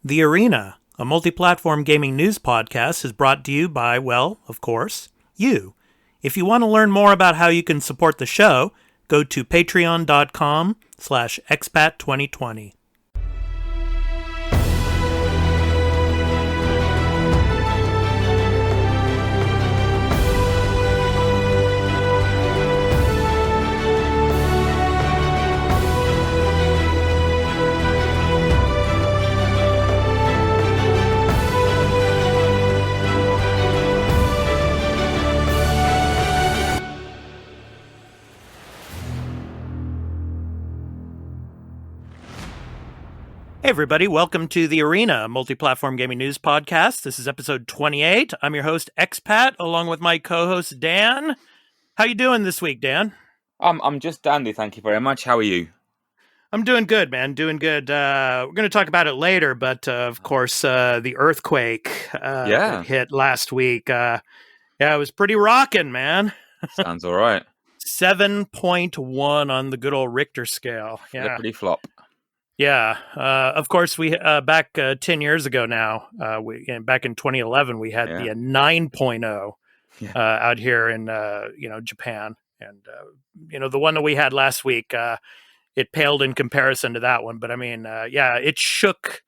The Arena, a multi-platform gaming news podcast, is brought to you by, well, of course, you. If you want to learn more about how you can support the show, go to patreon.com/expat2020. Hey everybody, welcome to The Arena, a multi-platform gaming news podcast. This is episode 28. I'm your host, Expat, along with my co-host, Dan. How you doing this week, Dan? I'm just dandy, thank you very much. How are you? I'm doing good, man. Doing good. We're going to talk about it later, but of course, the earthquake that hit last week. It was pretty rocking, man. Sounds all right. 7.1 on the good old Richter scale. Yeah. Flippity flop. Yeah. Of course, we back 10 years ago now, back in 2011, we had the 9.0 out here in, Japan. And, the one that we had last week, it paled in comparison to that one. But I mean, it shook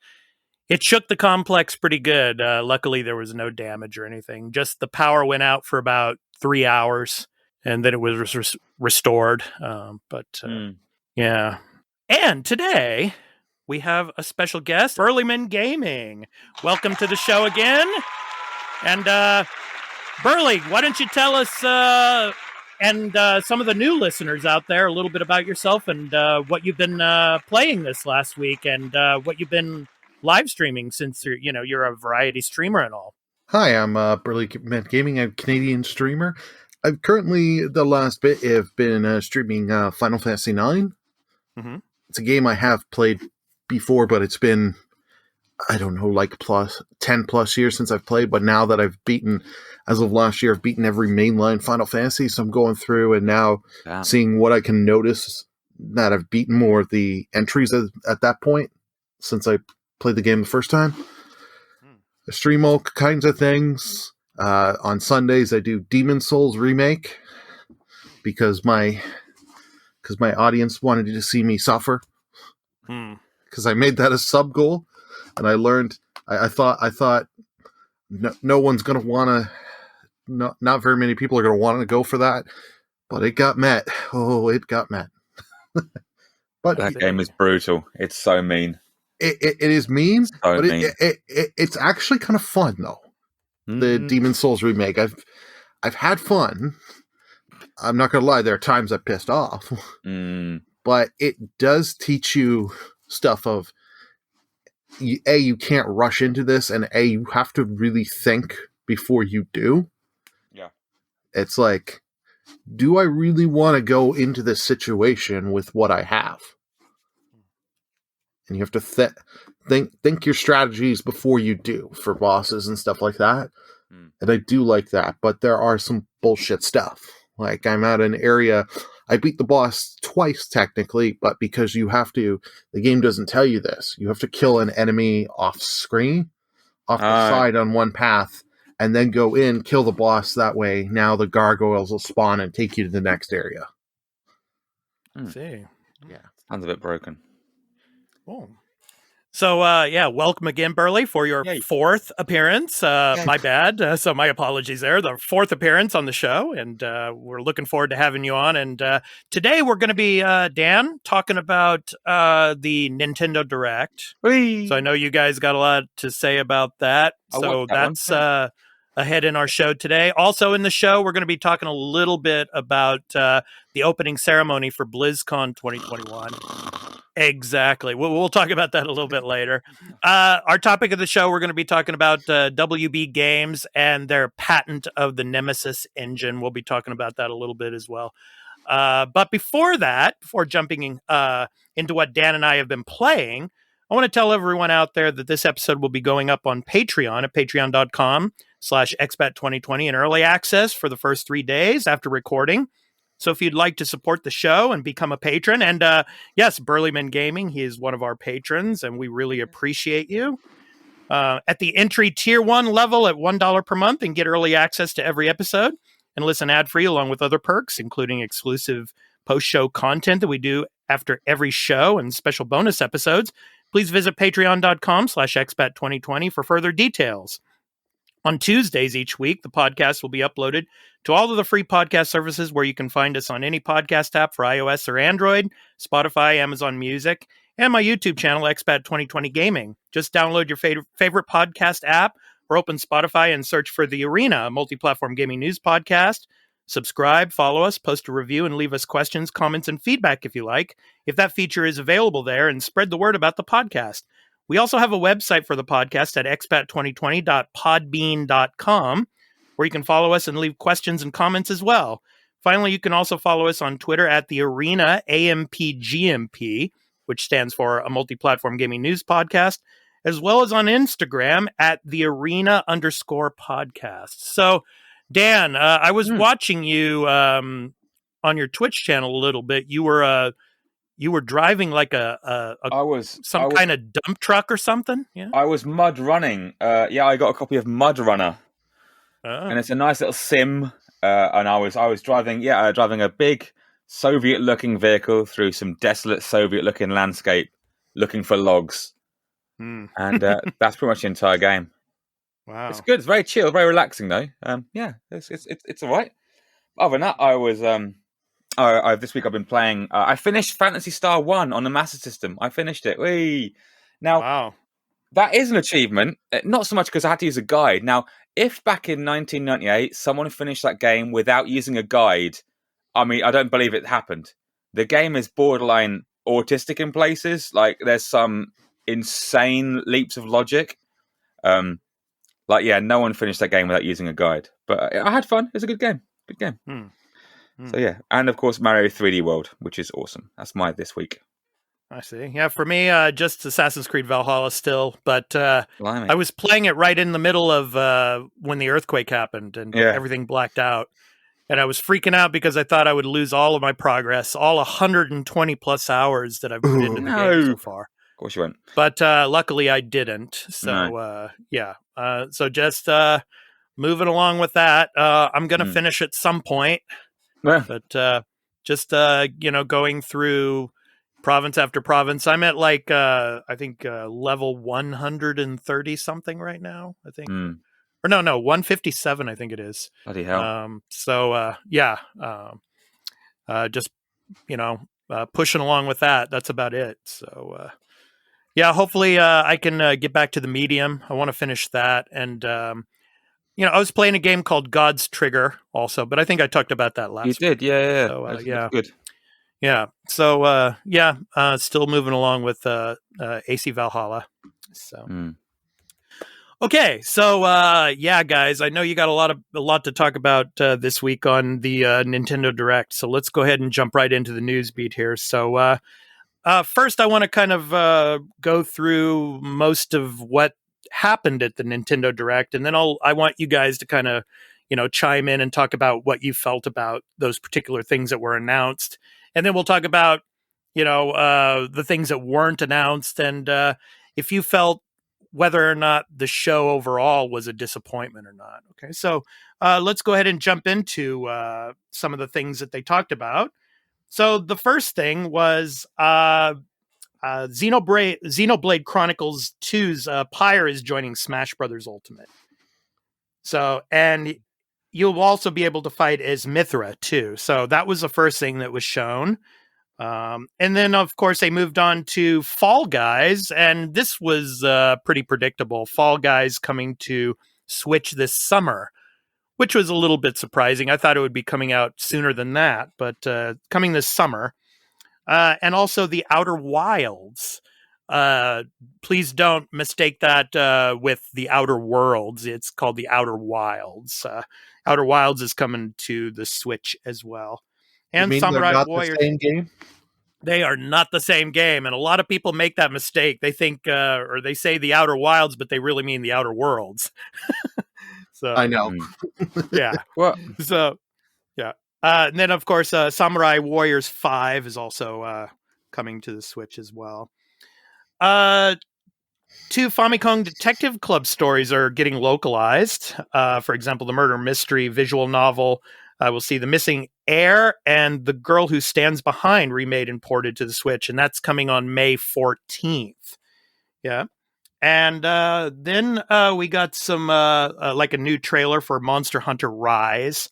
the complex pretty good. Luckily, there was no damage or anything. Just the power went out for about 3 hours and then it was restored. Yeah. And today, we have a special guest, Burlymengaming. Welcome to the show again. And, Burly, why don't you tell us and some of the new listeners out there a little bit about yourself and what you've been playing this last week and what you've been live streaming since you're a variety streamer and all. Hi, I'm Burlymengaming. I'm a Canadian streamer. I've currently, the last bit, have been streaming Final Fantasy IX. Mm-hmm. It's a game I have played before, but it's been, I don't know, like 10 plus years since I've played. But now that I've beaten, as of last year, I've beaten every mainline Final Fantasy. So I'm going through and now seeing what I can notice that I've beaten more of the entries at that point since I played the game the first time. I stream all kinds of things. On Sundays, I do Demon's Souls Remake because my audience wanted to see me suffer. Because I made that a sub goal, and I learned. I thought no one's gonna want to. Not very many people are gonna want to go for that, but it got met. Oh, it got met. But that game is brutal. It's so mean. It is mean, but it's actually kind of fun though. The Demon's Souls remake. I've had fun. I'm not gonna lie. There are times I pissed off, but it does teach you stuff of you can't rush into this, and you have to really think before you do. Yeah, it's like, do I really want to go into this situation with what I have? And you have to think your strategies before you do for bosses and stuff like that. And I do like that, but there are some bullshit stuff. Like, I'm at an area, I beat the boss twice technically, but because the game doesn't tell you this. You have to kill an enemy off screen, off the side on one path, and then go in, kill the boss that way. Now the gargoyles will spawn and take you to the next area. See. Yeah. Sounds a bit broken. Oh. So, welcome again, Burly, for your fourth appearance. My bad. So my apologies there. The fourth appearance on the show, and we're looking forward to having you on. And today we're going to be, Dan, talking about the Nintendo Direct. Whee! So I know you guys got a lot to say about that. So that's ahead in our show today. Also in the show, we're going to be talking a little bit about the opening ceremony for BlizzCon 2021. Exactly. We'll talk about that a little bit later. Our topic of the show, we're going to be talking about WB Games and their patent of the Nemesis engine. We'll be talking about that a little bit as well. But before jumping into what Dan and I have been playing, I want to tell everyone out there that this episode will be going up on Patreon at patreon.com/expat2020 in early access for the first 3 days after recording. So if you'd like to support the show and become a patron, and yes, Burlymengaming, he is one of our patrons, and we really appreciate you. at the entry tier 1 level at $1 per month and get early access to every episode and listen ad-free along with other perks, including exclusive post-show content that we do after every show and special bonus episodes. Please visit patreon.com/expat2020 for further details. On Tuesdays each week, the podcast will be uploaded to all of the free podcast services where you can find us on any podcast app for iOS or Android, Spotify, Amazon Music, and my YouTube channel, Expat 2020 Gaming. Just download your favorite podcast app or open Spotify and search for The Arena, a multi-platform gaming news podcast. Subscribe, follow us, post a review, and leave us questions, comments, and feedback if you like, if that feature is available there, and spread the word about the podcast. We also have a website for the podcast at expat2020.podbean.com, where you can follow us and leave questions and comments as well. Finally, you can also follow us on Twitter at The Arena AMPGMP, which stands for a multi-platform gaming news podcast, as well as on Instagram at The Arena_podcast. So, Dan, I was watching you on your Twitch channel a little bit. You were driving like some kind of dump truck or something. Yeah, I was mud running. I got a copy of Mud Runner, and it's a nice little sim. And I was driving a big Soviet-looking vehicle through some desolate Soviet-looking landscape, looking for logs. And that's pretty much the entire game. Wow, it's good. It's very chill, very relaxing though. It's all right. Other than that, I was this week I've been playing. I finished Phantasy Star 1 on the Master System. I finished it. Now, that is an achievement. Not so much because I had to use a guide. Now, if back in 1998 someone finished that game without using a guide, I mean, I don't believe it happened. The game is borderline autistic in places. Like, there's some insane leaps of logic. No one finished that game without using a guide. But I had fun. It's a good game. Good game. So yeah, and of course Mario 3D World, which is awesome. That's my this week. I see. Yeah, for me, just Assassin's Creed Valhalla still, but I was playing it right in the middle of when the earthquake happened and everything blacked out. And I was freaking out because I thought I would lose all of my progress, all 120 plus hours that I've put into the game so far. Of course you won't. But luckily I didn't. So, so just moving along with that. I'm going to finish at some point. But just going through province after province. I'm at like I think level 130 something right now, I think. Or no, 157 I think it is. Bloody hell. Just pushing along with that. That's about it. So hopefully I can get back to the medium. I want to finish that. And I was playing a game called God's Trigger also, but I think I talked about that last week. You did, yeah. So, that's good. Yeah. So, still moving along with AC Valhalla. So, okay. So, guys, I know you got a lot to talk about this week on the Nintendo Direct. So let's go ahead and jump right into the news beat here. So, first, I want to kind of go through most of what happened at the Nintendo Direct, and then I want you guys to kind of chime in and talk about what you felt about those particular things that were announced, and then we'll talk about the things that weren't announced, and if you felt whether or not the show overall was a disappointment or not. Okay, so let's go ahead and jump into some of the things that they talked about. So the first thing was Xenoblade Chronicles 2's Pyre is joining Smash Brothers Ultimate. So, and you'll also be able to fight as Mithra too. So that was the first thing that was shown. And then, of course, they moved on to Fall Guys, and this was pretty predictable. Fall Guys coming to Switch this summer, which was a little bit surprising. I thought it would be coming out sooner than that, but coming this summer. And also the Outer Wilds. Please don't mistake that with the Outer Worlds. It's called the Outer Wilds. Outer Wilds is coming to the Switch as well. And Samurai Warriors. The same game? They are not the same game, and a lot of people make that mistake. They think, or they say the Outer Wilds, but they really mean the Outer Worlds. So I know. Yeah. Well, so yeah. And then, of course, Samurai Warriors 5 is also coming to the Switch as well. 2 Famicom Detective Club stories are getting localized. For example, the murder mystery visual novel. We'll see The Missing Heir and The Girl Who Stands Behind remade and ported to the Switch, and that's coming on May 14th. Yeah. And then we got some, like a new trailer for Monster Hunter Rise.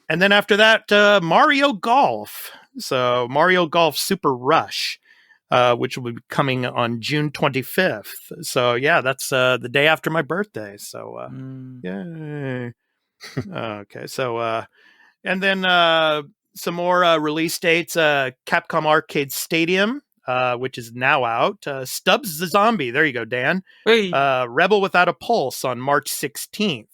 And then after that, Mario Golf. So Mario Golf Super Rush, which will be coming on June 25th. So yeah, that's the day after my birthday. So yay. Okay, so and then some more release dates. Capcom Arcade Stadium, which is now out. Stubbs the Zombie. There you go, Dan. Hey. Rebel Without a Pulse on March 16th.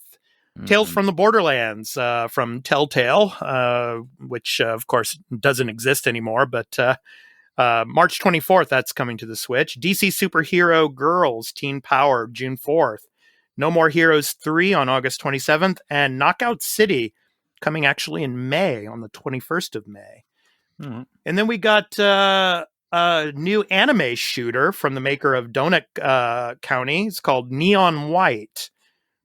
Tales from the Borderlands from Telltale, which of course doesn't exist anymore, but March 24th, that's coming to the Switch. DC Superhero Girls Teen Power, June 4th. No More Heroes 3 on August 27th, and Knockout City coming actually in May, on the 21st of May. Mm-hmm. And then we got a new anime shooter from the maker of Donut County. It's called Neon White.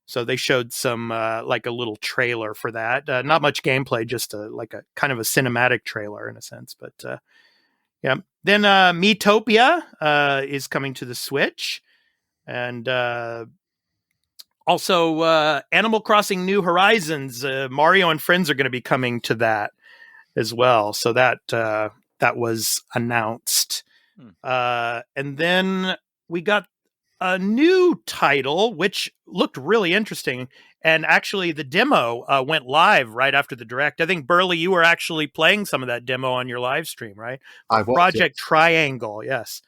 So they showed some like a little trailer for that. Not much gameplay, just like a kind of a cinematic trailer in a sense. But yeah. Then Miitopia is coming to the Switch. And also Animal Crossing New Horizons. Mario and Friends are going to be coming to that as well. So that was announced. And then we got a new title, which looked really interesting. And actually, the demo went live right after the direct. I think, Burley, you were actually playing some of that demo on your live stream, right? I was, Project Triangle, yes.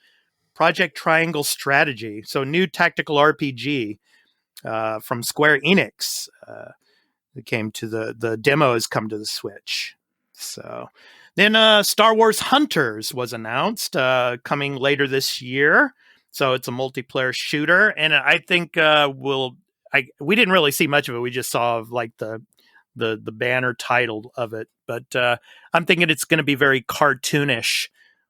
Project Triangle Strategy. So, new tactical RPG from Square Enix. It came to the demo has come to the Switch. So, then Star Wars Hunters was announced, coming later this year. So it's a multiplayer shooter, and I think we didn't really see much of it. We just saw like the banner title of it, but I'm thinking it's going to be very cartoonish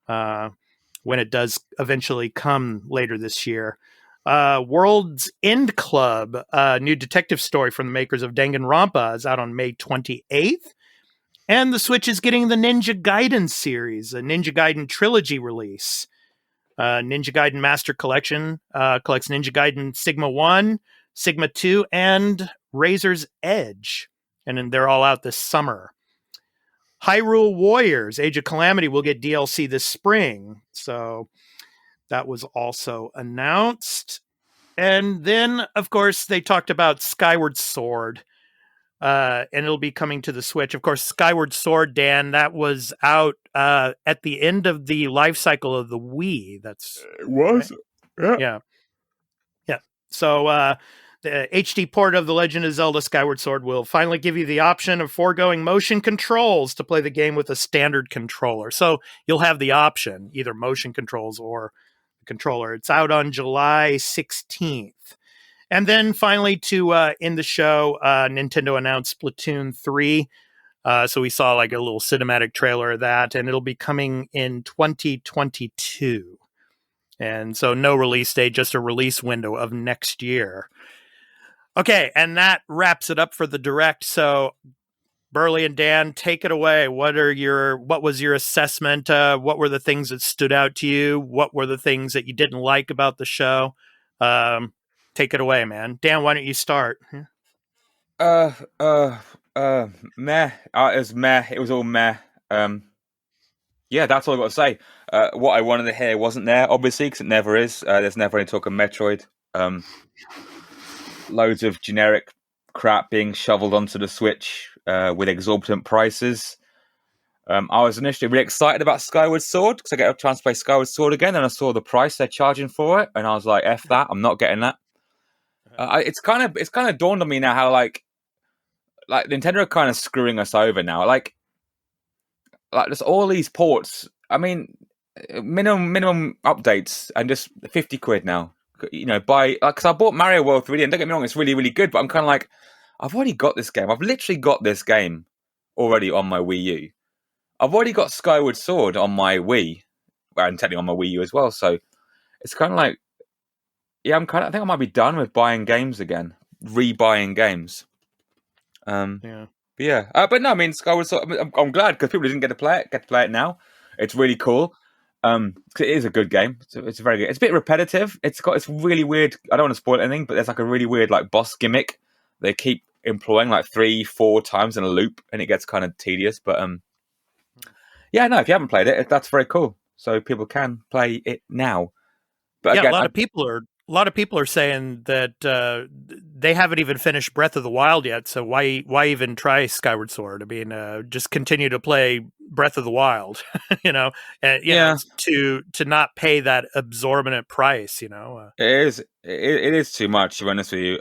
when it does eventually come later this year. World's End Club, new detective story from the makers of Danganronpa, is out on May 28th. And the Switch is getting the Ninja Gaiden series, a Ninja Gaiden trilogy release. Ninja Gaiden Master Collection collects Ninja Gaiden Sigma 1, Sigma 2, and Razor's Edge. And then they're all out this summer. Hyrule Warriors, Age of Calamity will get DLC this spring. So that was also announced. And then, of course, they talked about Skyward Sword. And it'll be coming to the Switch. Of course, Skyward Sword, Dan, that was out at the end of the life cycle of the Wii. It was. Right? Yeah. So the HD port of The Legend of Zelda Skyward Sword will finally give you the option of foregoing motion controls to play the game with a standard controller. So you'll have the option, either motion controls or the controller. It's out on July 16th. And then finally, to end the show, Nintendo announced Splatoon 3. So we saw like a little cinematic trailer of that, and it'll be coming in 2022. And so no release date, just a release window of next year. Okay, and that wraps it up for the Direct. So Burley and Dan, take it away. What was your assessment? What were the things that stood out to you? What were the things that you didn't like about the show? Take it away, man. Dan, why don't you start? Meh. It was meh. It was all meh. Yeah, that's all I got to say. What I wanted to hear wasn't there, obviously, because it never is. There's never any talk of Metroid. Loads of generic crap being shoveled onto the Switch with exorbitant prices. I was initially really excited about Skyward Sword because I get a chance to play Skyward Sword again, and I saw the price they're charging for it, and I was like, "F that! I'm not getting that." It's kind of dawned on me now how like Nintendo are kind of screwing us over now. Like there's all these ports. I mean, minimum updates and just 50 quid now. You know, because I bought Mario World 3D, and don't get me wrong, it's really, really good. But I'm kind of like, I've already got this game. I've literally got this game already on my Wii U. I've already got Skyward Sword on my Wii, and technically on my Wii U as well. So it's kind of like, yeah, I think I might be done with buying games again, rebuying games. Yeah. But no, I mean, Skyward Sword. I'm glad because people who didn't get to play it now. It's really cool. 'Cause it is a good game. It's very good. It's a bit repetitive. It's really weird. I don't want to spoil anything, but there's like a really weird like boss gimmick they keep employing like 3-4 times in a loop, and it gets kind of tedious. But yeah, no, if you haven't played it, that's very cool. So people can play it now. But yeah, again, a lot of people are saying that they haven't even finished Breath of the Wild yet. So why even try Skyward Sword? I mean, just continue to play Breath of the Wild, you know, and yeah, to not pay that exorbitant price, you know. it is. It is too much, to be honest with you.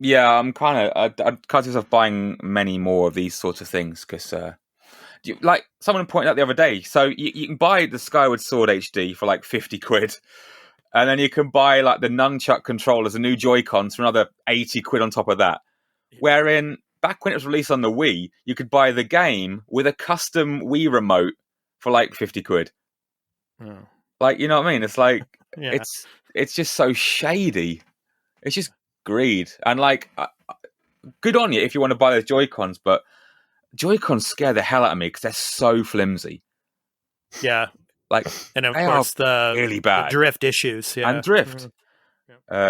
Yeah, I'm kind of. I can't see myself buying many more of these sorts of things because, like someone pointed out the other day, so you can buy the Skyward Sword HD for like 50 quid, and then you can buy like the nunchuck controllers, the new Joy-Cons for another 80 quid on top of that. Wherein back when it was released on the Wii, you could buy the game with a custom Wii remote for like 50 quid. Oh. Like, you know what I mean? It's like Yeah. it's just so shady. It's just greed. And like, good on you if you want to buy those Joy-Cons, but Joy-Cons scare the hell out of me because they're so flimsy. Yeah. Like, And of they course are really the bad. drift issues. Yeah. And drift.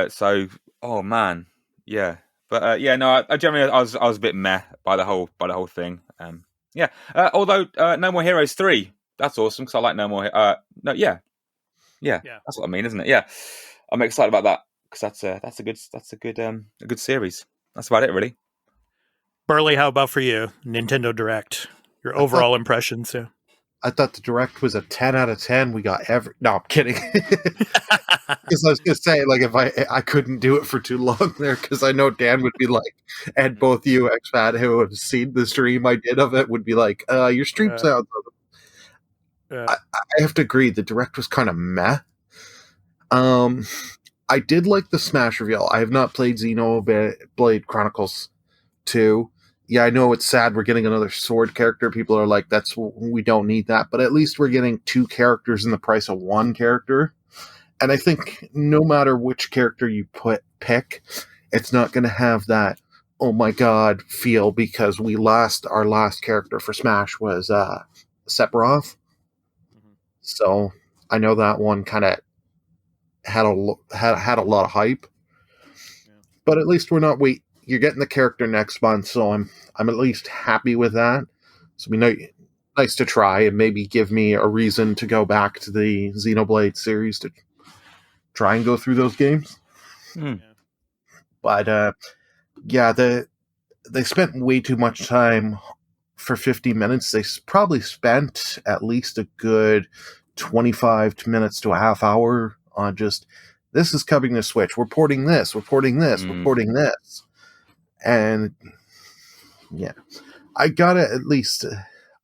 So, oh man, yeah. But yeah, no, I generally I was a bit meh by the whole thing. Yeah. Although No More Heroes 3, that's awesome because I like No More. No, yeah, that's what I mean, isn't it? Yeah, I'm excited about that because that's a good series. That's about it, really. Burley, how about for you? Nintendo Direct. Your overall impressions. Yeah. I thought the Direct was a 10 out of 10. We got No, I'm kidding. Because I was going to say, like, if I couldn't do it for too long there, because I know Dan would be like, and both you, Expat, who have seen the stream I did of it, would be like, your stream sounds. I have to agree, the Direct was kind of meh. I did like the Smash reveal. I have not played Xenoblade Chronicles 2. Yeah, I know it's sad we're getting another sword character. People are like, we don't need that. But at least we're getting 2 characters in the price of 1 character. And I think no matter which character you pick, it's not going to have that, oh my god, feel because our last character for Smash was Sephiroth. Mm-hmm. So I know that one kind of had a lot of hype. Yeah. But at least we're not you're getting the character next month, so I'm at least happy with that. So nice to try and maybe give me a reason to go back to the Xenoblade series to try and go through those games. But yeah, they spent way too much time for 50 minutes. They probably spent at least a good 25 minutes to a half hour on just, this is coming to Switch. We're porting this. We're porting this. We're porting this. And yeah, I gotta at least.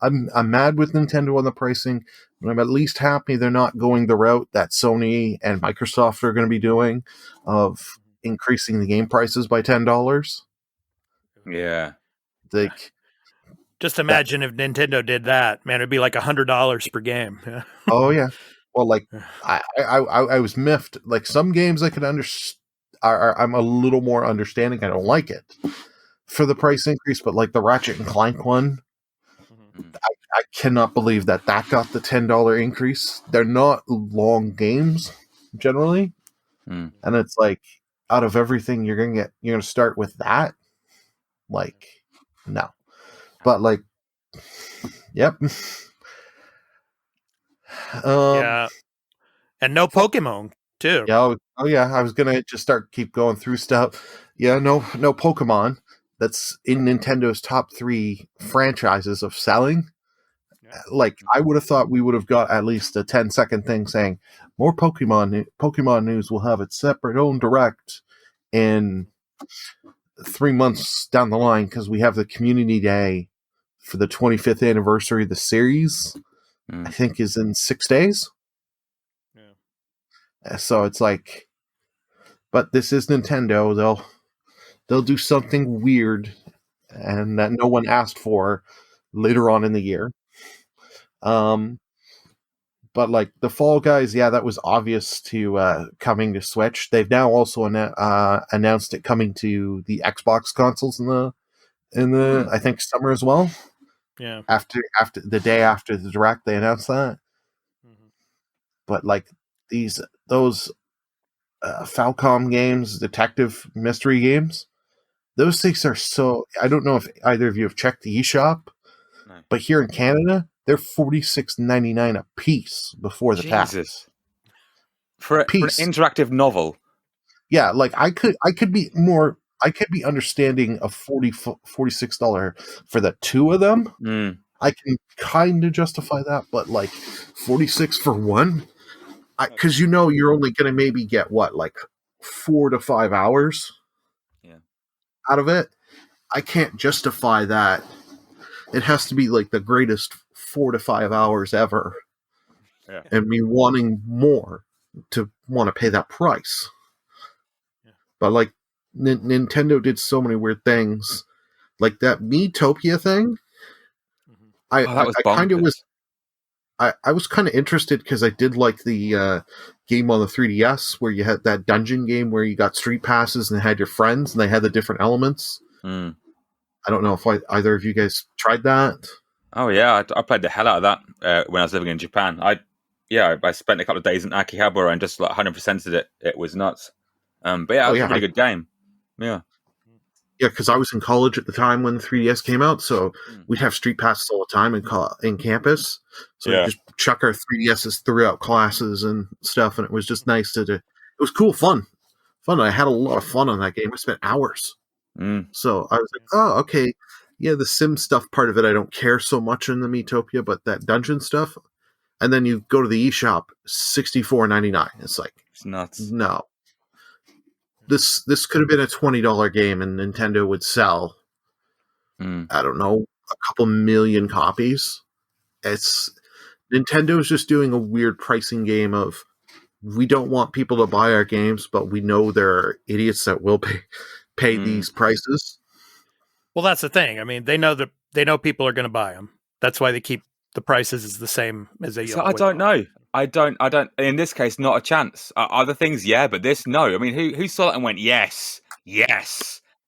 I'm mad with Nintendo on the pricing, but I'm at least happy they're not going the route that Sony and Microsoft are going to be doing of increasing the game prices by $10. Yeah, just imagine if Nintendo did that, man. It'd be like $100 per game. Yeah. Oh yeah. Well, like I was miffed. Like some games I could understand. I'm a little more understanding. I don't like it for the price increase, but like the Ratchet and Clank one, I cannot believe that got the $10 increase. They're not long games generally, and it's like out of everything you're gonna start with that. Like, no, but like, yep. Yeah, and no Pokemon too. Yeah. Oh yeah. I was gonna just keep going through stuff. Yeah. No Pokemon. That's in Nintendo's top 3 franchises of selling. Yeah. Like, I would have thought we would have got at least a 10-second thing saying more Pokemon news will have its separate own Direct in 3 months down the line because we have the Community Day for the 25th anniversary of the series. I think is in 6 days. Yeah. So it's like, but this is Nintendo. They'll do something weird and that no one asked for later on in the year. But But like the Fall Guys, yeah, that was obvious to coming to Switch. They've now also announced it coming to the Xbox consoles in the I think summer as well. Yeah. After the day after the Direct, they announced that. Mm-hmm. But like those Falcom games, detective mystery games, those things are so. I don't know if either of you have checked the eShop, but here in Canada, they're $46.99 a piece before the tax. For an interactive novel. Yeah, like I could be understanding of $46 for the two of them. I can kind of justify that, but like 46 for one, because you're only going to maybe get like 4 to 5 hours out of it. I can't justify that. It has to be like the greatest 4 to 5 hours ever, and me wanting more to want to pay that price. But like Nintendo did so many weird things, like that Miitopia thing. I was kind of interested because I did like the game on the 3DS where you had that dungeon game where you got street passes and had your friends and they had the different elements. I don't know if either of you guys tried that. Oh yeah, I played the hell out of that when I was living in Japan. I spent a couple of days in Akihabara and just like 100%ed it. It was nuts. But yeah, it was a really good game. Yeah. Yeah, because I was in college at the time when the 3DS came out, so we'd have street passes all the time in campus. So we'd just chuck our 3DSs throughout classes and stuff, and it was just nice to do. It was cool, fun. I had a lot of fun on that game. I spent hours. So I was like, oh, okay. Yeah, the sim stuff part of it, I don't care so much in the Miitopia, but that dungeon stuff. And then you go to the eShop, $64.99. It's like, it's nuts. No. This could have been a $20 game, and Nintendo would sell, I don't know, a couple million copies. Nintendo's just doing a weird pricing game of, we don't want people to buy our games, but we know there are idiots that will pay these prices. Well, that's the thing. I mean, they know people are going to buy them. That's why they keep the prices as the same as they. So I don't know. I don't. In this case, not a chance. Other things, yeah, but this, no. I mean, who saw it and went, yes,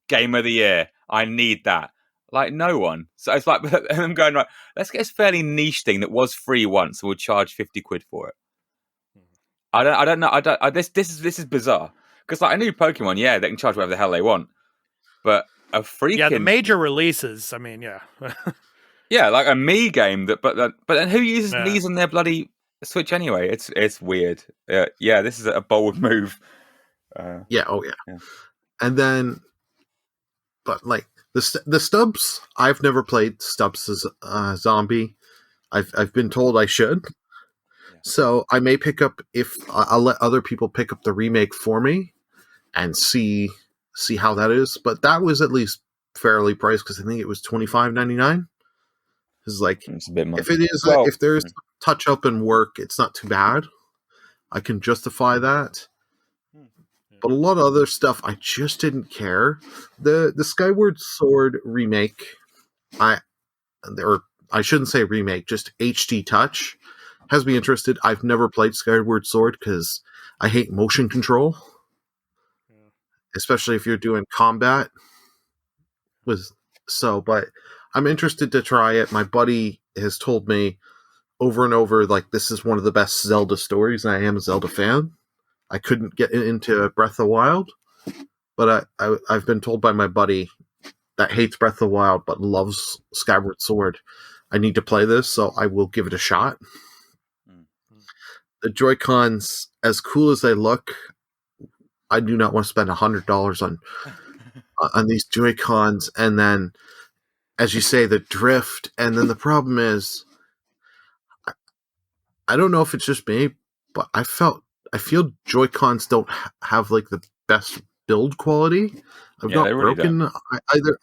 Game of the Year. I need that. Like, no one. So it's like, I'm going, right, let's get this fairly niche thing that was free once, and we'll charge 50 quid for it. I don't know. This is bizarre. Because like, a new Pokemon, yeah, they can charge whatever the hell they want. But a freaking... Yeah, the major releases, I mean, yeah. Yeah, like a Mii game, but then who uses Mii's on their bloody Switch anyway? It's weird. Yeah, this is a bold move. Yeah. And then, but like the Stubbs, I've never played Stubbs as Zombie. I've been told I should, so I may pick up I'll let other people pick up the remake for me and see how that is. But that was at least fairly priced because I think it was $25.99. Is like, it's a bit much. If it is, if there's touch up and work, it's not too bad. I can justify that. But a lot of other stuff, I just didn't care. The Skyward Sword remake, I shouldn't say remake, just HD Touch has me interested. I've never played Skyward Sword because I hate motion control, especially if you're doing combat. But I'm interested to try it. My buddy has told me over and over, like, this is one of the best Zelda stories, and I am a Zelda fan. I couldn't get into Breath of the Wild, but I've been told by my buddy that hates Breath of the Wild but loves Skyward Sword, I need to play this, so I will give it a shot. The Joy-Cons, as cool as they look, I do not want to spend $100 on these Joy-Cons, and then, as you say, the drift, and then the problem is, I don't know if it's just me, but I feel Joy-Cons don't have like the best build quality. I've not really broken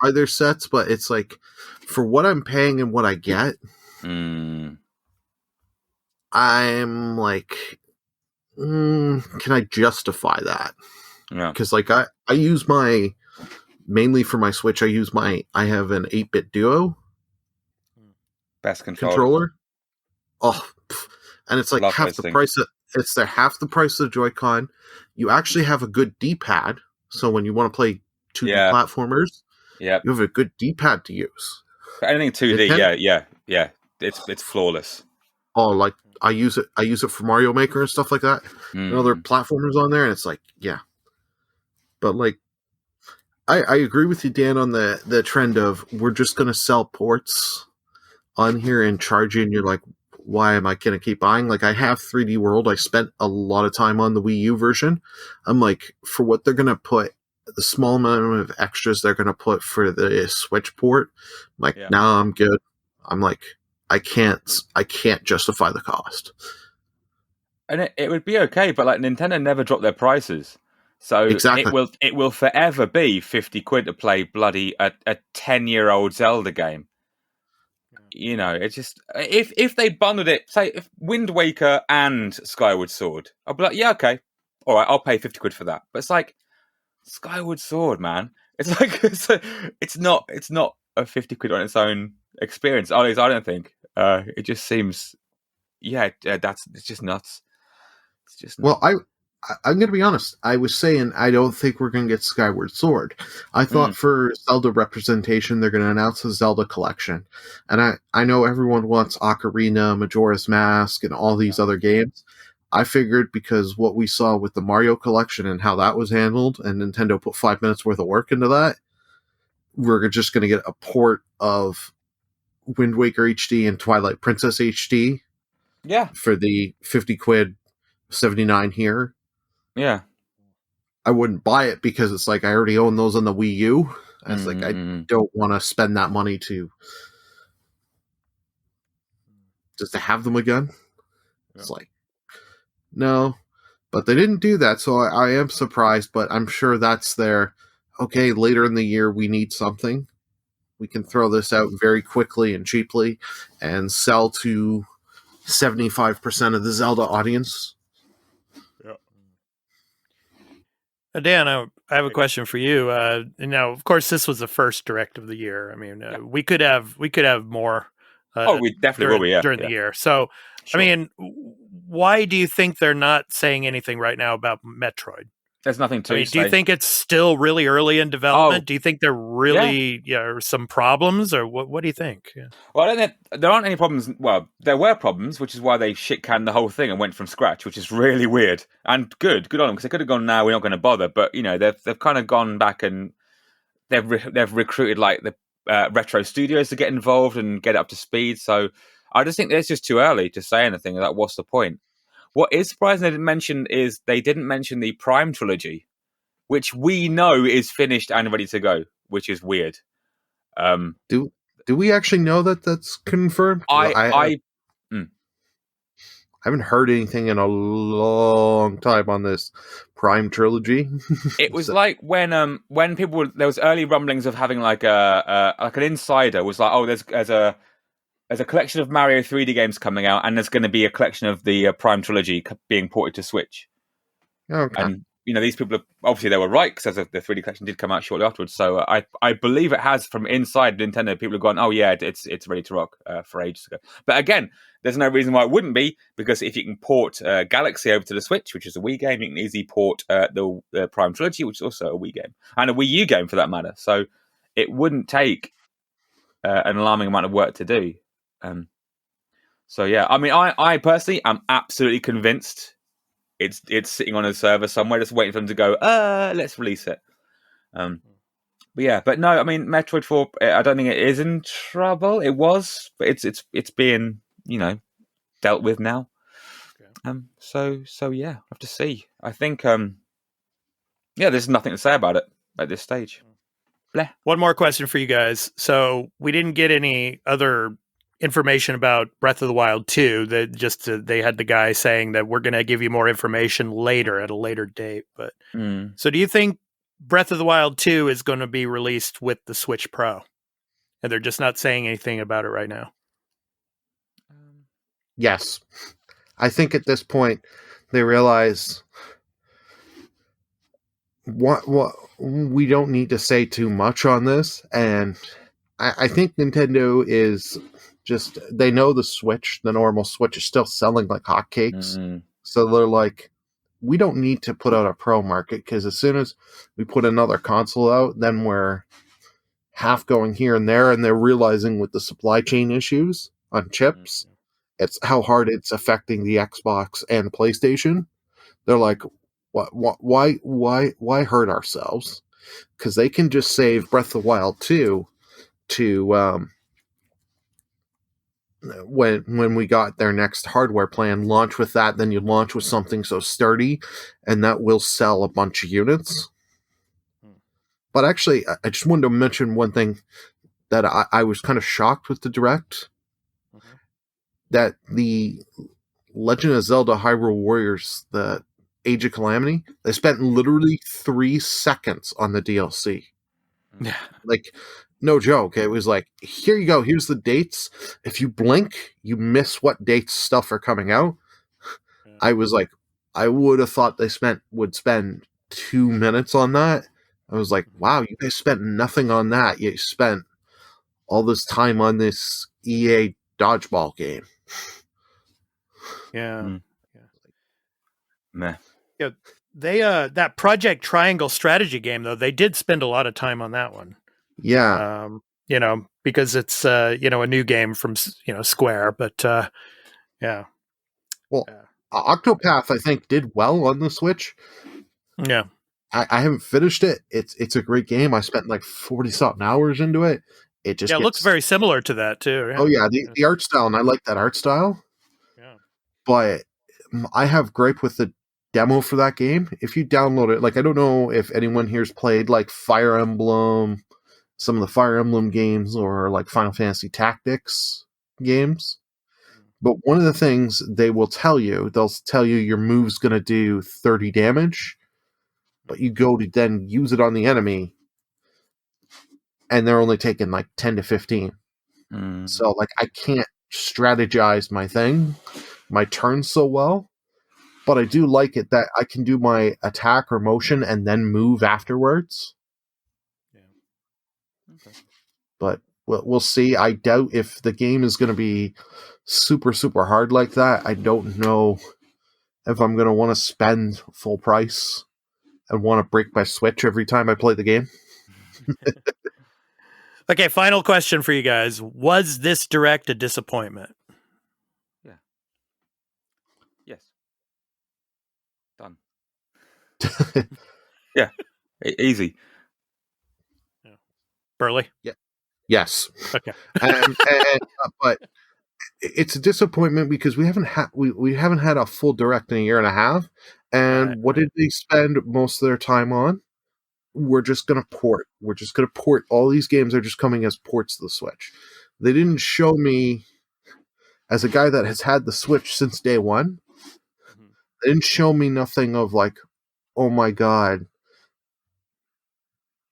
either sets, but it's like, for what I'm paying and what I get, I'm like, can I justify that? Yeah. Because like I use mainly for my Switch, I have an 8-bit Duo. Best controller. Oh, and it's like Love half those the things. price. They're half the price of the Joy-Con. You actually have a good D-pad, so when you want to play 2D platformers, you have a good D-pad to use. For anything 2D, yeah, it's flawless. Oh, like I use it for Mario Maker and stuff like that. And other platformers on there, and it's like, yeah. But like, I agree with you, Dan, on the trend of we're just going to sell ports on here and charge you, and you're like, why am I going to keep buying? Like, I have 3D World. I spent a lot of time on the Wii U version. I'm like, for what they're going to put, the small amount of extras they're going to put for the Switch port, I'm like, nah, I'm good. I'm like, I can't justify the cost. And it would be okay, but like Nintendo never dropped their prices. So exactly. it will forever be 50 quid to play bloody a 10-year-old Zelda game. You know, it's just if they bundled it, say if Wind Waker and Skyward Sword, I'll be like, yeah, okay, all right, I'll pay 50 quid for that. But it's like Skyward Sword, man. It's like it's not a 50 quid on its own experience. At least I don't think. It just seems, it's just nuts. It's just nuts. Well, I'm going to be honest. I was saying I don't think we're going to get Skyward Sword. I thought for Zelda representation, they're going to announce a Zelda collection. And I know everyone wants Ocarina, Majora's Mask, and all these other games. I figured because what we saw with the Mario collection and how that was handled, and Nintendo put 5 minutes worth of work into that, we're just going to get a port of Wind Waker HD and Twilight Princess HD. Yeah. For the 50 quid, 79 here. Yeah. I wouldn't buy it because it's like I already own those on the Wii U. And it's like I don't want to spend that money just to have them again. Yeah. It's like, no. But they didn't do that, so I am surprised, but I'm sure that's their, okay, later in the year we need something. We can throw this out very quickly and cheaply and sell to 75% of the Zelda audience. Dan, I have a question for you. Now, of course, this was the first Direct of the year. I mean, we could have more. We definitely will be during the year. So, sure. I mean, why do you think they're not saying anything right now about Metroid? There's nothing to say. Do you think it's still really early in development? Do you think there really are some problems, or what do you think? Yeah. Well, I don't think there aren't any problems. Well, there were problems, which is why they shit-canned the whole thing and went from scratch, which is really weird and good on them, because they could have gone, "No, we're not going to bother." But you know, they've kind of gone back and they've recruited like the retro studios to get involved and get it up to speed. So I just think it's just too early to say anything. Like, what's the point? What is surprising they didn't mention the Prime trilogy, which we know is finished and ready to go, which is weird. Do we actually know that that's confirmed? I haven't heard anything in a long time on this Prime trilogy. It was like when people there was early rumblings of having like an insider was like, oh, there's a collection of Mario 3D games coming out, and there's going to be a collection of the Prime trilogy being ported to Switch. Okay. And you know, these people obviously they were right, because the 3D collection did come out shortly afterwards. So I believe it has, from inside Nintendo, people have gone, oh yeah, it's ready to rock for ages ago. But again, there's no reason why it wouldn't be, because if you can port Galaxy over to the Switch, which is a Wii game, you can easily port the Prime trilogy, which is also a Wii game, and a Wii U game for that matter. So it wouldn't take an alarming amount of work to do. So yeah, I mean, I personally am absolutely convinced it's sitting on a server somewhere, just waiting for them to go, let's release it. But no, I mean, Metroid 4, I don't think it is in trouble. It was, but it's being, you know, dealt with now. Okay. So yeah, I have to see. I think there's nothing to say about it at this stage. Bleh. One more question for you guys. So we didn't get any other information about Breath of the Wild 2. They had the guy saying that we're going to give you more information later at a later date. But so do you think Breath of the Wild 2 is going to be released with the Switch Pro, and they're just not saying anything about it right now? Yes. I think at this point they realize what we don't need to say too much on this, and I think Nintendo is just they know the normal Switch is still selling like hotcakes. So they're like, we don't need to put out a pro market, because as soon as we put another console out, then we're half going here and there, and they're realizing with the supply chain issues on chips, it's how hard it's affecting the Xbox and the PlayStation. They're like, why hurt ourselves? Because they can just save Breath of the Wild 2 to when we got their next hardware plan, launch with that, then you launch with something so sturdy, and that will sell a bunch of units. But actually, I just wanted to mention one thing that I was kind of shocked with the Direct, that the Legend of Zelda Hyrule Warriors, the Age of Calamity, they spent literally 3 seconds on the DLC. Yeah. Like, no joke. It was like, here you go. Here's the dates. If you blink, you miss what dates stuff are coming out. Yeah. I was like, I would have thought they would spend 2 minutes on that. I was like, wow, you guys spent nothing on that. You spent all this time on this EA dodgeball game. Yeah. Meh. Yeah. They that Project Triangle strategy game, though, they did spend a lot of time on that one. Yeah. Because it's a new game from Square, but yeah. Well, Octopath, I think, did well on the Switch. Yeah. I haven't finished it. It's a great game. I spent like 40-something hours into it. It just looks very similar to that too. Yeah. Oh yeah, the art style, and I like that art style. Yeah. But I have gripe with the demo for that game. If you download it, like, I don't know if anyone here's played like Fire Emblem, some of the Fire Emblem games, or like Final Fantasy Tactics games. But one of the things they'll tell you your move's going to do 30 damage, but you go to then use it on the enemy, and they're only taking like 10 to 15. So like, I can't strategize my turns so well. But I do like it that I can do my attack or motion and then move afterwards. Yeah. Okay. But we'll see. I doubt if the game is going to be super, super hard like that. I don't know if I'm going to want to spend full price and want to break my Switch every time I play the game. Okay, final question for you guys. Was this Direct a disappointment? Yeah. Yes. Done. Yeah. Easy. Yeah. Burley? Yeah. Yes. Okay. But it's a disappointment because we haven't had a full Direct in a year and a half. And what did they spend most of their time on? We're just going to port. We're just going to port. All these games are just coming as ports to the Switch. They didn't show me, as a guy that has had the Switch since day one, they didn't show me nothing of like, oh my God,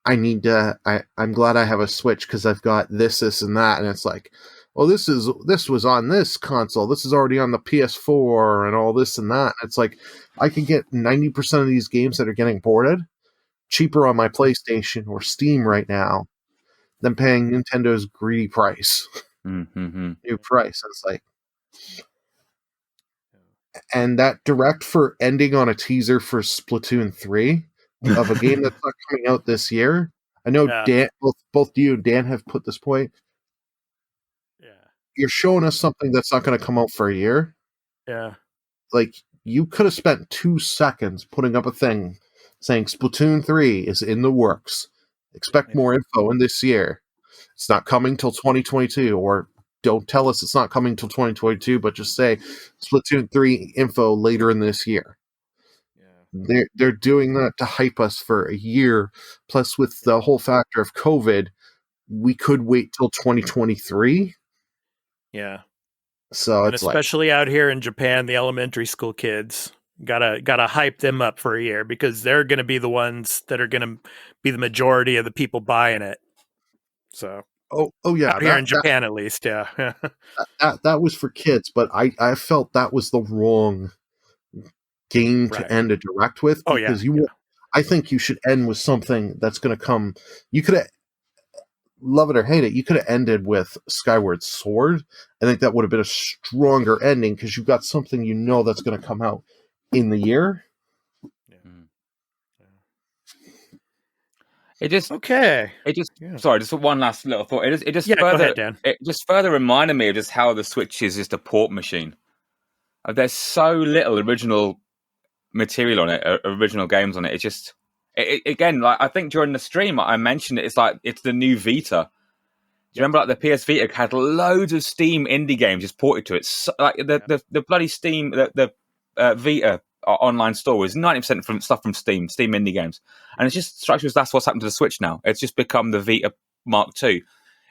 I'm glad I have a Switch because I've got this, and that. And it's like, well, this was on this console. This is already on the PS4 and all this and that. It's like, I can get 90% of these games that are getting ported cheaper on my PlayStation or Steam right now than paying Nintendo's greedy price. New price. It's like, and that Direct for ending on a teaser for Splatoon 3 of a game that's not coming out this year. I know Dan, both you and Dan have put this point. Yeah. You're showing us something that's not going to come out for a year. Yeah. Like, you could have spent 2 seconds putting up a thing saying Splatoon 3 is in the works. Expect more info in this year. It's not coming till 2022, or don't tell us it's not coming till 2022, but just say Splatoon 3 info later in this year. Yeah. They're doing that to hype us for a year. Plus, with the whole factor of COVID, we could wait till 2023. Yeah. So and it's especially out here in Japan, the elementary school kids gotta hype them up for a year because they're gonna be the ones that are gonna be the majority of the people buying it. So oh yeah, out here in Japan at least, yeah. that was for kids, but I felt that was the wrong game to end a Direct with, because I think you should end with something that's going to come. You could love it or hate it, you could have ended with Skyward Sword. I think that would have been a stronger ending because you've got something that's going to come out in the year. It just yeah. Sorry, just one last little thought. Go ahead, Dan. It just further reminded me of just how the Switch is just a port machine. There's so little original material on it, original games on it. It's just again, like I think during the stream I mentioned it. It's like it's the new Vita. Do you remember like the PS Vita had loads of Steam indie games just ported to it? So, like the bloody Steam the Vita online store was 90% from stuff from Steam indie games, and it's just structures. That's what's happened to the Switch now. It's just become the Vita Mark II.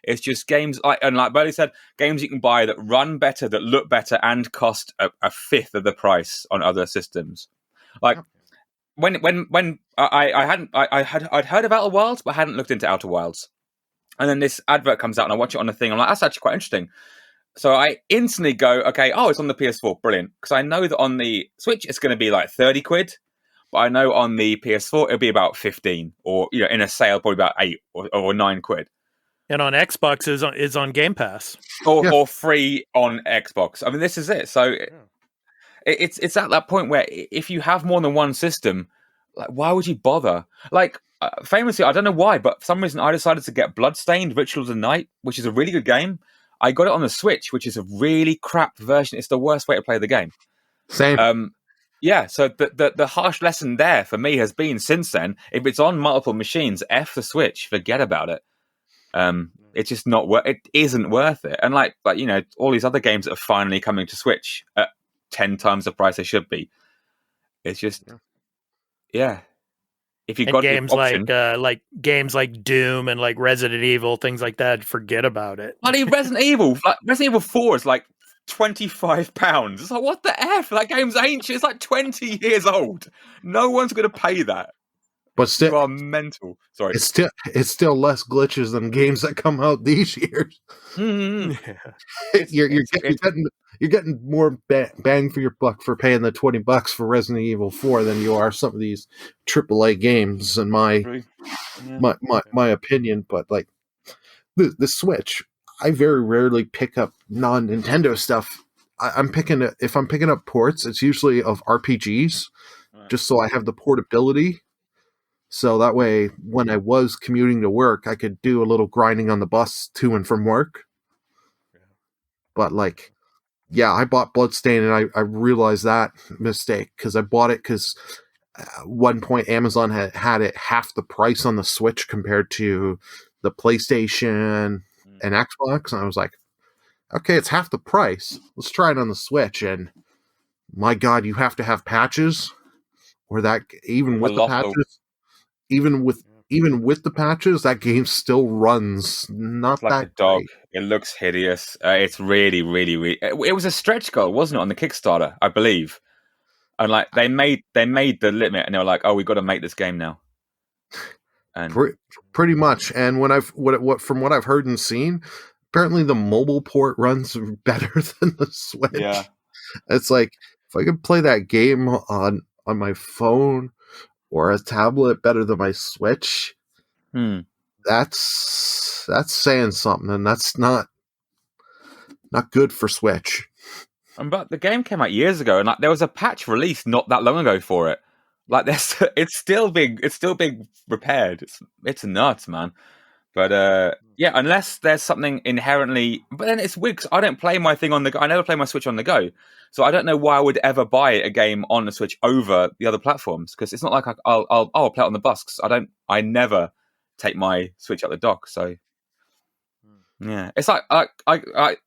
It's just games like Burley said, games you can buy that run better, that look better, and cost a fifth of the price on other systems. Like when I'd heard of Outer Wilds, but I hadn't looked into Outer Wilds, and then this advert comes out and I watch it on the thing. I'm like, that's actually quite interesting. So I instantly go, okay, it's on the PS4, brilliant. Because I know that on the Switch, it's going to be like 30 quid. But I know on the PS4, it'll be about 15. Or, in a sale, probably about 8 or 9 quid. And on Xbox is on Game Pass. Or free on Xbox. I mean, this is it. So it's at that point where if you have more than one system, like, why would you bother? Like, famously, I don't know why, but for some reason I decided to get Bloodstained Ritual of the Night, which is a really good game. I got it on the Switch, which is a really crap version. It's the worst way to play the game. Same. So the harsh lesson there for me has been since then, if it's on multiple machines, F the Switch, forget about it. It's just not it isn't worth it. And like all these other games that are finally coming to Switch at 10 times the price they should be. It's just If you got games like games like Doom and like Resident Evil, things like that, forget about it. Bloody Resident Evil 4 is like £25. It's like, what the F? That game's ancient. It's like 20 years old. No one's going to pay that. But still, you are mental. Sorry, it's still less glitches than games that come out these years. Mm-hmm. You're getting more bang for your buck for paying the $20 for Resident Evil 4 than you are some of these AAA games, in my opinion. But like the Switch, I very rarely pick up non-Nintendo stuff. If I'm picking up ports, it's usually of RPGs, just so I have the portability. So that way, when I was commuting to work, I could do a little grinding on the bus to and from work. But like, I bought Bloodstained, and I realized that mistake because I bought it because at one point Amazon had it half the price on the Switch compared to the PlayStation and Xbox, and I was like, okay, it's half the price. Let's try it on the Switch, and my God, you have to have patches, or that even with the patches. Even with the patches, that game still runs not like that a dog. great. It looks hideous. It's really, really, really. It was a stretch goal, wasn't it, on the Kickstarter, I believe? And like they made the limit, and they were like, "Oh, we've got to make this game now." And pretty much. And from what I've heard and seen, apparently the mobile port runs better than the Switch. Yeah, it's like if I could play that game on my phone or a tablet better than my Switch, that's saying something, and that's not good for Switch. But the game came out years ago, and like there was a patch released not that long ago for it. Like it's still being repaired. It's nuts, man. But unless there's something inherently, but then it's weird because I don't play my thing on the go. I never play my Switch on the go, so I don't know why I would ever buy a game on the Switch over the other platforms. Because it's not like I'll play it on the bus. Because I never take my Switch out the dock. So yeah, it's like I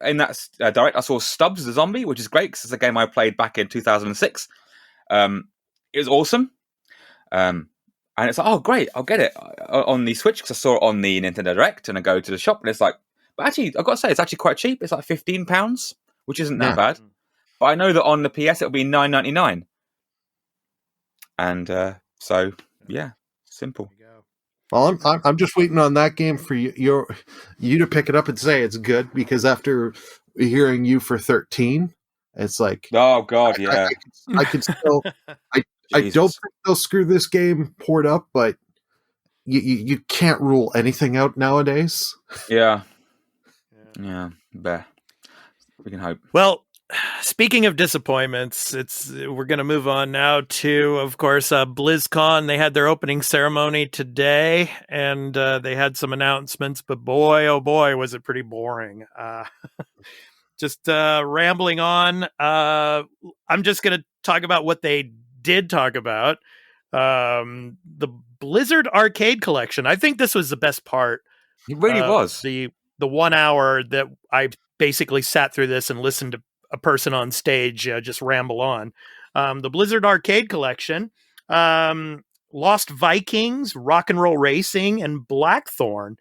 in that direct I saw Stubbs the Zombie, which is great because it's a game I played back in 2006. It was awesome. And it's like, oh, great, I'll get it on the Switch because I saw it on the Nintendo Direct, and I go to the shop, and it's like, but actually, I've got to say, it's actually quite cheap. It's like £15, which isn't that bad. But I know that on the PS, it'll be $9.99. And so, yeah, simple. Well, I'm just waiting on that game for you to pick it up and say it's good, because after hearing you for 13, it's like, oh God, yeah, I can still. I don't think they'll screw this game port up, but you can't rule anything out nowadays. Yeah. Bear. We can hope. Well, speaking of disappointments, we're going to move on now to, of course, BlizzCon. They had their opening ceremony today, and they had some announcements. But boy, oh boy, was it pretty boring. Just rambling on. I'm just going to talk about what they did talk about. The Blizzard Arcade Collection. I think this was the best part. It really was. The 1 hour that I basically sat through this and listened to a person on stage just ramble on. The Blizzard Arcade Collection, Lost Vikings, Rock and Roll Racing, and Blackthorn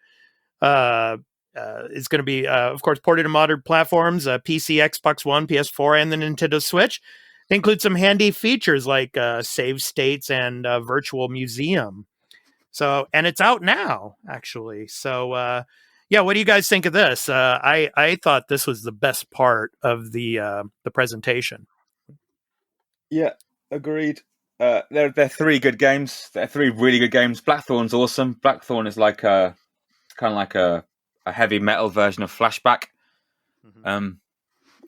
is going to be, of course, ported to modern platforms, PC, Xbox One, PS4, and the Nintendo Switch. They include some handy features like save states and virtual museum. So, and it's out now, actually. So, yeah, what do you guys think of this? I thought this was the best part of the presentation. Yeah, agreed. They're 3 good games. They're 3 really good games. Blackthorn's awesome. Blackthorn is like kind of like a heavy metal version of Flashback. Mm-hmm.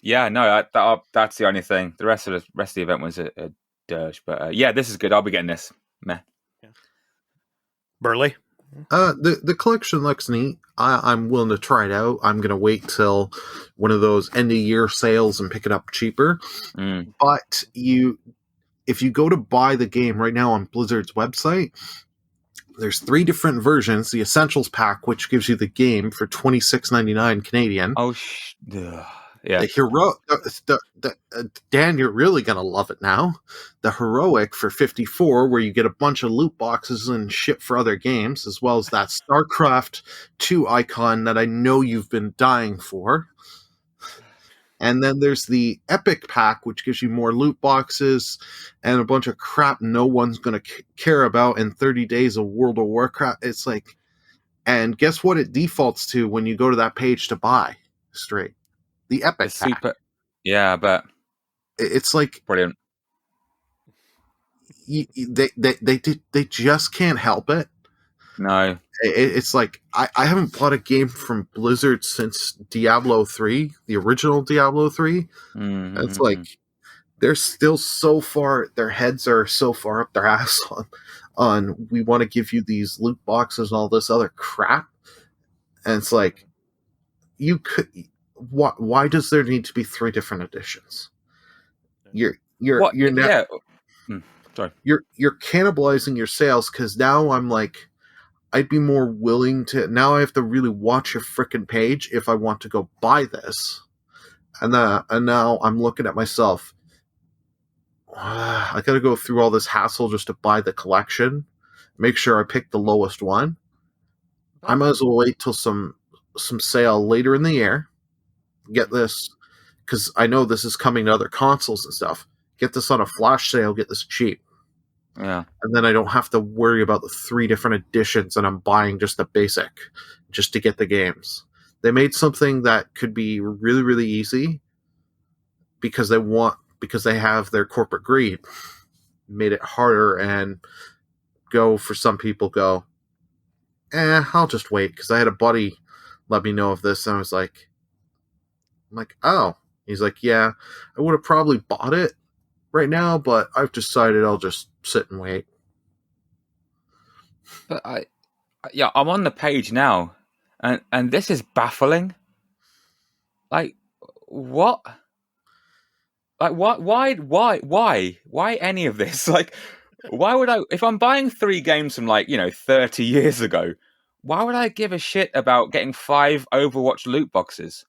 Yeah, no, that's the only thing. The rest of the event was a dirge. But yeah, this is good. I'll be getting this. Meh. Yeah. Burley? The collection looks neat. I'm willing to try it out. I'm going to wait till one of those end of year sales and pick it up cheaper. But if you go to buy the game right now on Blizzard's website, there's 3 different versions. The Essentials Pack, which gives you the game for $26.99 Canadian. Oh, yeah. The hero, Dan, you're really gonna love it now. The Heroic for $54, where you get a bunch of loot boxes and shit for other games, as well as that StarCraft 2 icon that I know you've been dying for. And then there's the Epic Pack, which gives you more loot boxes and a bunch of crap no one's gonna care about in 30 days of World of Warcraft. It's like, and guess what it defaults to when you go to that page to buy straight? The Epic Pack. Yeah, but it's like brilliant. They just can't help it. No, it's like I haven't bought a game from Blizzard since Diablo 3, the original Diablo 3. Mm-hmm. It's like they're still so far. Their heads are so far up their ass on we want to give you these loot boxes and all this other crap, and it's like you could. Why does there need to be 3 different editions? You're cannibalizing your sales, because now I'm like, I'd be more willing to. Now I have to really watch a frickin' page if I want to go buy this, and now I'm looking at myself. I got to go through all this hassle just to buy the collection, make sure I pick the lowest one. I might as well wait till some sale later in the year. Get this, because I know this is coming to other consoles and stuff. Get this on a flash sale, get this cheap. Yeah. And then I don't have to worry about the 3 different editions, and I'm buying just the basic just to get the games. They made something that could be really, really easy because they have their corporate greed. Made it harder, and for some people I'll just wait, because I had a buddy let me know of this, and I was like, oh. He's like, yeah, I would have probably bought it right now, but I've decided I'll just sit and wait. But I'm on the page now, and this is baffling. Like, what? Like, what? Why any of this? Like, why would I? If I'm buying 3 games from 30 years ago, why would I give a shit about getting 5 Overwatch loot boxes?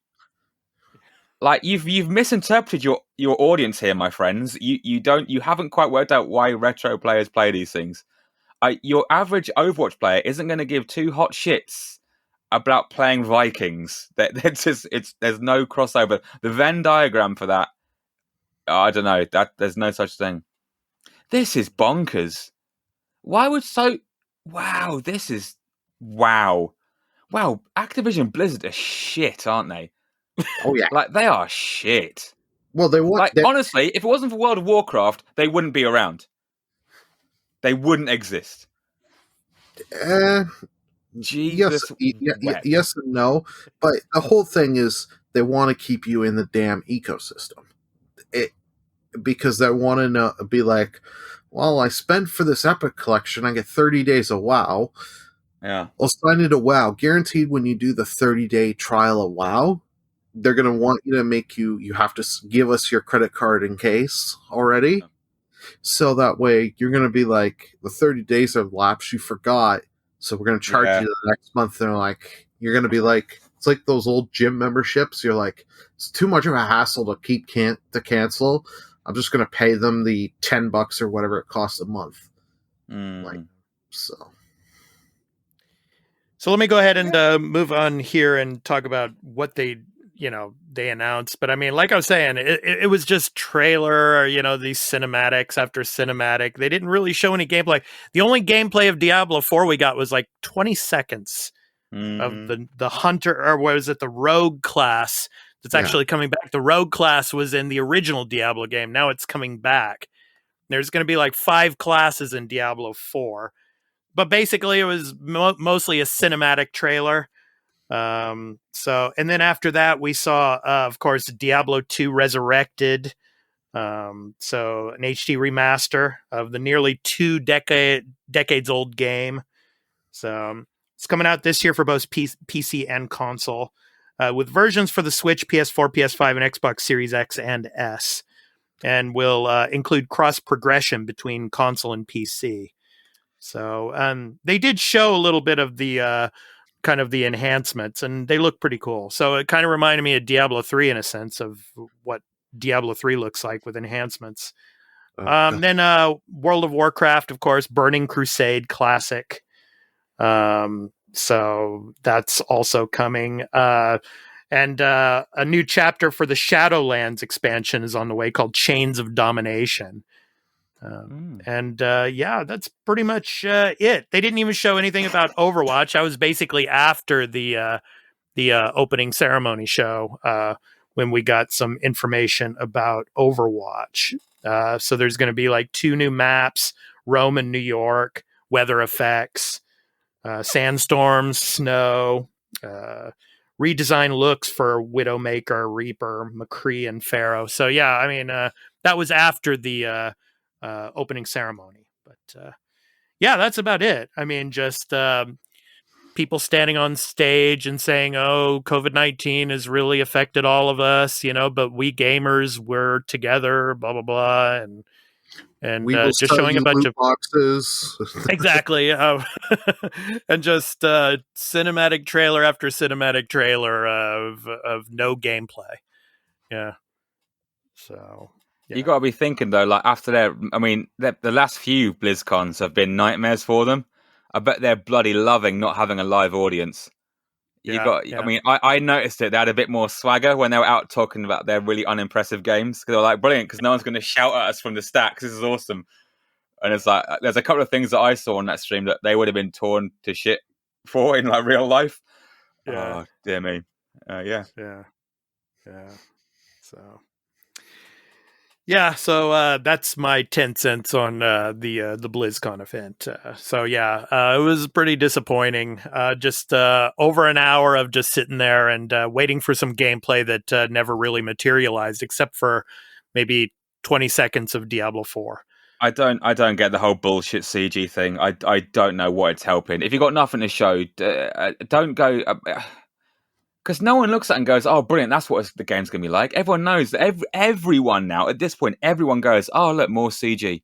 Like, you've misinterpreted your audience here, my friends. You haven't quite worked out why retro players play these things. Your average Overwatch player isn't going to give 2 hot shits about playing Vikings. There's no crossover. The Venn diagram for that, I don't know. There's no such thing. This is bonkers. Why would Wow, this is wow. Activision Blizzard are shit, aren't they? Oh yeah, like they are shit. Well, honestly, if it wasn't for World of Warcraft, they wouldn't be around. They wouldn't exist. Uh, Jesus wept. yes and no. But the whole thing is they want to keep you in the damn ecosystem. Because they want to be like, well, I spent for this Epic collection, I get 30 days of WoW. Yeah. I'll sign into WoW. Guaranteed when you do the 30-day trial of WoW, they're going to want you to make you have to give us your credit card in case already. So that way you're going to be like, the 30 days have lapsed, you forgot. So we're going to charge you the next month. And like, you're going to be like, it's like those old gym memberships. You're like, it's too much of a hassle to keep to cancel. I'm just going to pay them the $10 or whatever it costs a month. Like, so let me go ahead and move on here and talk about what they announced. But I mean, like I was saying, it was just trailer, these cinematics after cinematic. They didn't really show any gameplay. The only gameplay of Diablo 4 we got was like 20 seconds of the hunter, or what was it, the rogue class that's actually coming back. The rogue class was in the original Diablo game. Now it's coming back. There's going to be like 5 classes in Diablo 4. But basically, it was mostly a cinematic trailer. And then after that, we saw, of course, Diablo 2 Resurrected. So an HD remaster of the nearly 2 decades old game. So it's coming out this year for both PC and console, with versions for the Switch, PS4, PS5, and Xbox Series X and S, and will include cross progression between console and PC. So they did show a little bit of the kind of the enhancements, and they look pretty cool. So it kind of reminded me of Diablo 3 in a sense of what Diablo 3 looks like with enhancements. Then World of Warcraft, of course, Burning Crusade Classic. So that's also coming. And a new chapter for the Shadowlands expansion is on the way called Chains of Domination. And that's pretty much it. They didn't even show anything about Overwatch. I was basically after the opening ceremony show when we got some information about Overwatch. So there's going to be like 2 new maps: Rome and New York, weather effects, sandstorms, snow, redesign looks for Widowmaker, Reaper, McCree, and Pharaoh. So yeah, I mean that was after the opening ceremony. But that's about it. I mean, just people standing on stage and saying, oh, COVID-19 has really affected all of us, but we gamers, we're together, blah, blah, blah. And just showing a bunch of boxes. Exactly. And just cinematic trailer after cinematic trailer of no gameplay. Yeah. So you got to be thinking though, like after the last few BlizzCons have been nightmares for them. I bet they're bloody loving not having a live audience. I mean, I noticed it. They had a bit more swagger when they were out talking about their really unimpressive games, because they were like, brilliant, because no one's going to shout at us from the stacks. This is awesome. And it's like, there's a couple of things that I saw on that stream that they would have been torn to shit for in like real life. Yeah. Oh, dear me. Yeah. So that's my 10 cents on the BlizzCon event. It was pretty disappointing. Just over an hour of just sitting there and waiting for some gameplay that never really materialized, except for maybe 20 seconds of Diablo 4. I don't get the whole bullshit CG thing. I don't know what it's helping. If you got nothing to show, don't go. Because no one looks at it and goes, oh, brilliant, that's what the game's going to be like. Everyone knows that everyone now, at this point, everyone goes, oh, look, more CG.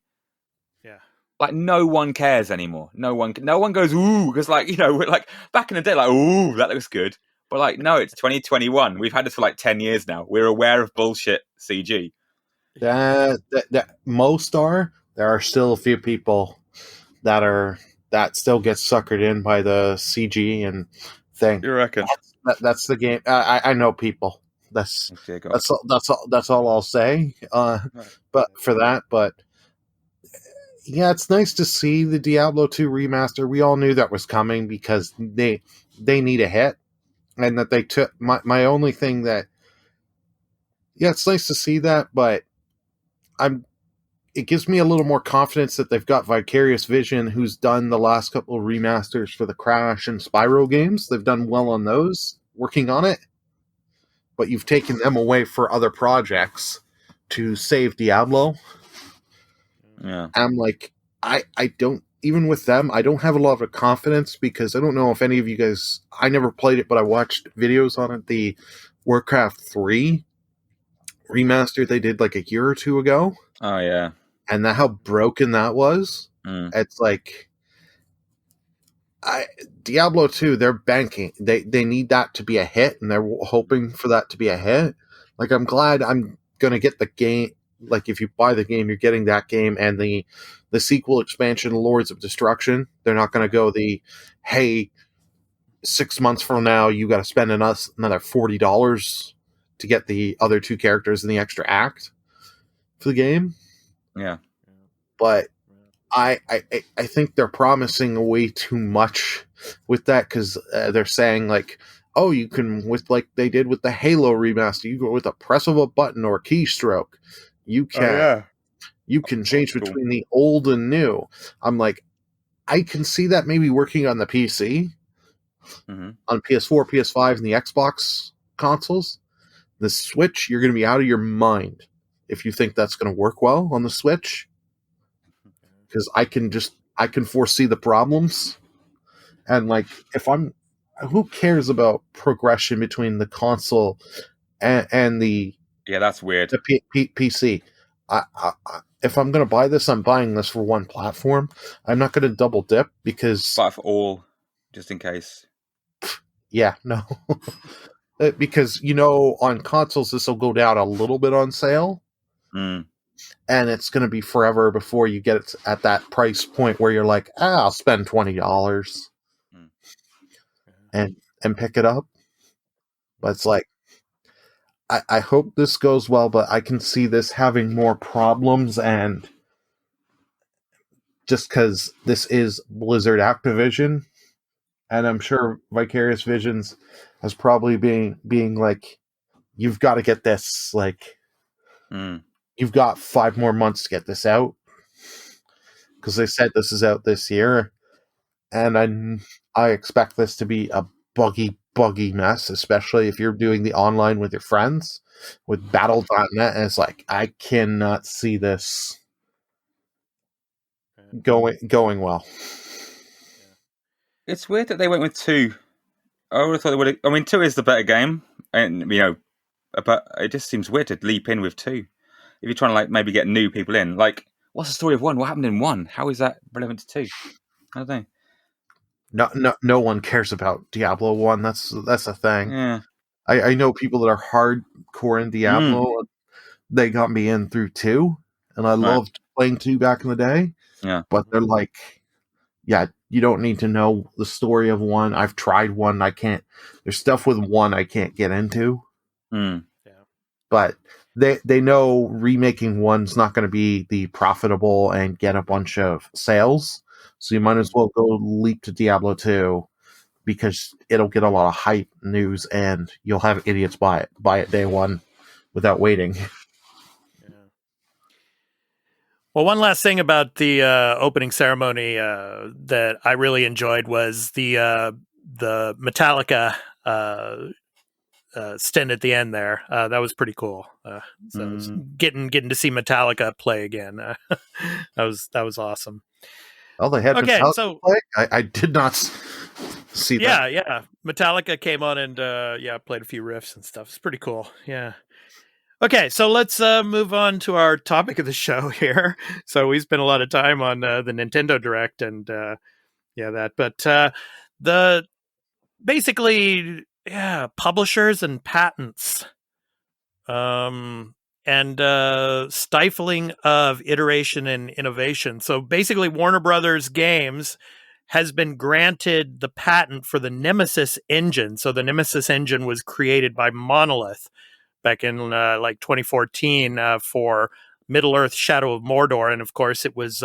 Yeah. Like, no one cares anymore. No one goes, ooh, because, like, we're like, back in the day, like, ooh, that looks good. But, like, no, it's 2021. We've had this for, like, 10 years now. We're aware of bullshit CG. That most are. There are still a few people that still get suckered in by the CG and thing. You reckon? That's the game. I know people. That's all I'll say. But for that, yeah, it's nice to see the Diablo 2 remaster. We all knew that was coming because they need a hit, and that they took my only thing that. Yeah, it's nice to see that, but it gives me a little more confidence that they've got Vicarious Vision, who's done the last couple of remasters for the Crash and Spyro games. They've done well on those, working on it. But you've taken them away for other projects to save Diablo. Yeah. I'm like, I don't, even with them, I don't have a lot of confidence because I don't know if any of you guys, I never played it, but I watched videos on it. The Warcraft 3 remaster they did like a year or two ago. Oh, yeah. And how broken that was. It's like, Diablo 2, they're banking. They need that to be a hit, and they're hoping for that to be a hit. Like, I'm glad I'm going to get the game. Like, if you buy the game, you're getting that game and the sequel expansion, Lords of Destruction. They're not going to go hey, 6 months from now, you got to spend another $40 to get the other two characters in the extra act for the game. Yeah. But I think they're promising way too much with that, because they're saying, like, oh, you can, with like they did with the Halo remaster, you go with a press of a button or a keystroke, you can you can change between the old and new. I'm like, I can see that maybe working on the PC, on PS4, PS5, and the Xbox consoles. The Switch, you're going to be out of your mind if you think that's going to work well on the Switch. Because I can foresee the problems. And like, who cares about progression between the console and the that's weird. The PC. If I'm going to buy this, I'm buying this for one platform. I'm not going to double dip because... Buy it for all, just in case. Yeah, no. Because, on consoles, this will go down a little bit on sale. And it's going to be forever before you get it at that price point where you're like, I'll spend $20 and pick it up. But it's like, I hope this goes well, but I can see this having more problems, and just because this is Blizzard Activision, and I'm sure Vicarious Visions has probably being like, you've got to get this, like, you've got 5 more months to get this out, because they said this is out this year, and I expect this to be a buggy mess, especially if you're doing the online with your friends with Battle.net, and it's like, I cannot see this going well. It's weird that they went with 2. I would have thought they would have, I mean, 2 is the better game, and but it just seems weird to leap in with 2 if you're trying to, like, maybe get new people in. Like, what's the story of 1? What happened in 1? How is that relevant to 2? I don't know. No one cares about Diablo 1. That's the thing. Yeah. I know people that are hardcore in Diablo. They got me in through 2, and I loved playing 2 back in the day. Yeah. But they're like, yeah, you don't need to know the story of 1. I've tried 1. I can't. There's stuff with 1 I can't get into. Yeah. But they know remaking 1's not going to be the profitable and get a bunch of sales. So you might as well go leap to Diablo 2, because it'll get a lot of hype news, and you'll have idiots buy it day one without waiting. Well, one last thing about the opening ceremony that I really enjoyed was the Metallica stint at the end there. That was pretty cool. So getting to see Metallica play again. That was awesome. Oh, they had Metallica play? I did not see that. Yeah. Metallica came on and played a few riffs and stuff. It's pretty cool. Yeah. Okay, so let's move on to our topic of the show here. So we spent a lot of time on the Nintendo Direct and that. But the basically, publishers and patents, and stifling of iteration and innovation. So basically, Warner Brothers Games has been granted the patent for the Nemesis engine. So the Nemesis engine was created by Monolith back in 2014 for Middle-earth Shadow of Mordor. And of course, it was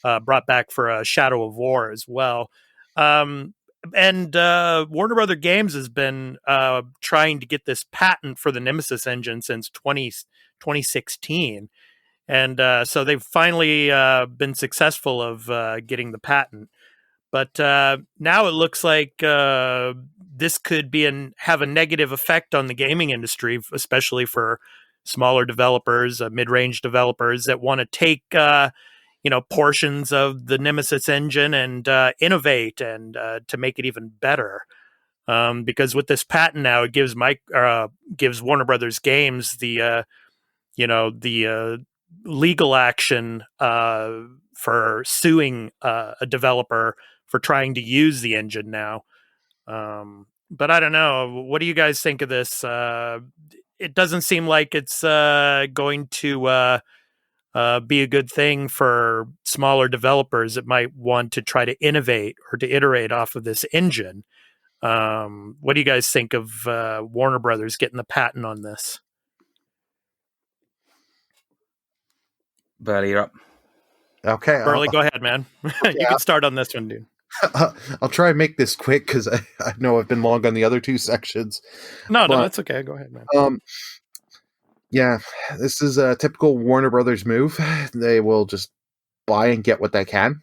brought back for Shadow of War as well. And Warner Brothers Games has been trying to get this patent for the Nemesis engine since 2016. And so they've finally been successful of getting the patent. But now it looks like this could have a negative effect on the gaming industry, especially for smaller developers, mid-range developers that want to take portions of the Nemesis engine and innovate and to make it even better. Because with this patent now, it gives Warner Brothers Games the legal action for suing a developer for trying to use the engine now. But I don't know. What do you guys think of this? It doesn't seem like it's going to be a good thing for smaller developers that might want to try to innovate or to iterate off of this engine. What do you guys think of Warner Brothers getting the patent on this? Burly, you're up. Okay. Burly, go ahead, man. You can start on this one, dude. I'll try and make this quick because I know I've been long on the other two sections. No, that's okay. Go ahead, man. Yeah, this is a typical Warner Brothers move. They will just buy and get what they can.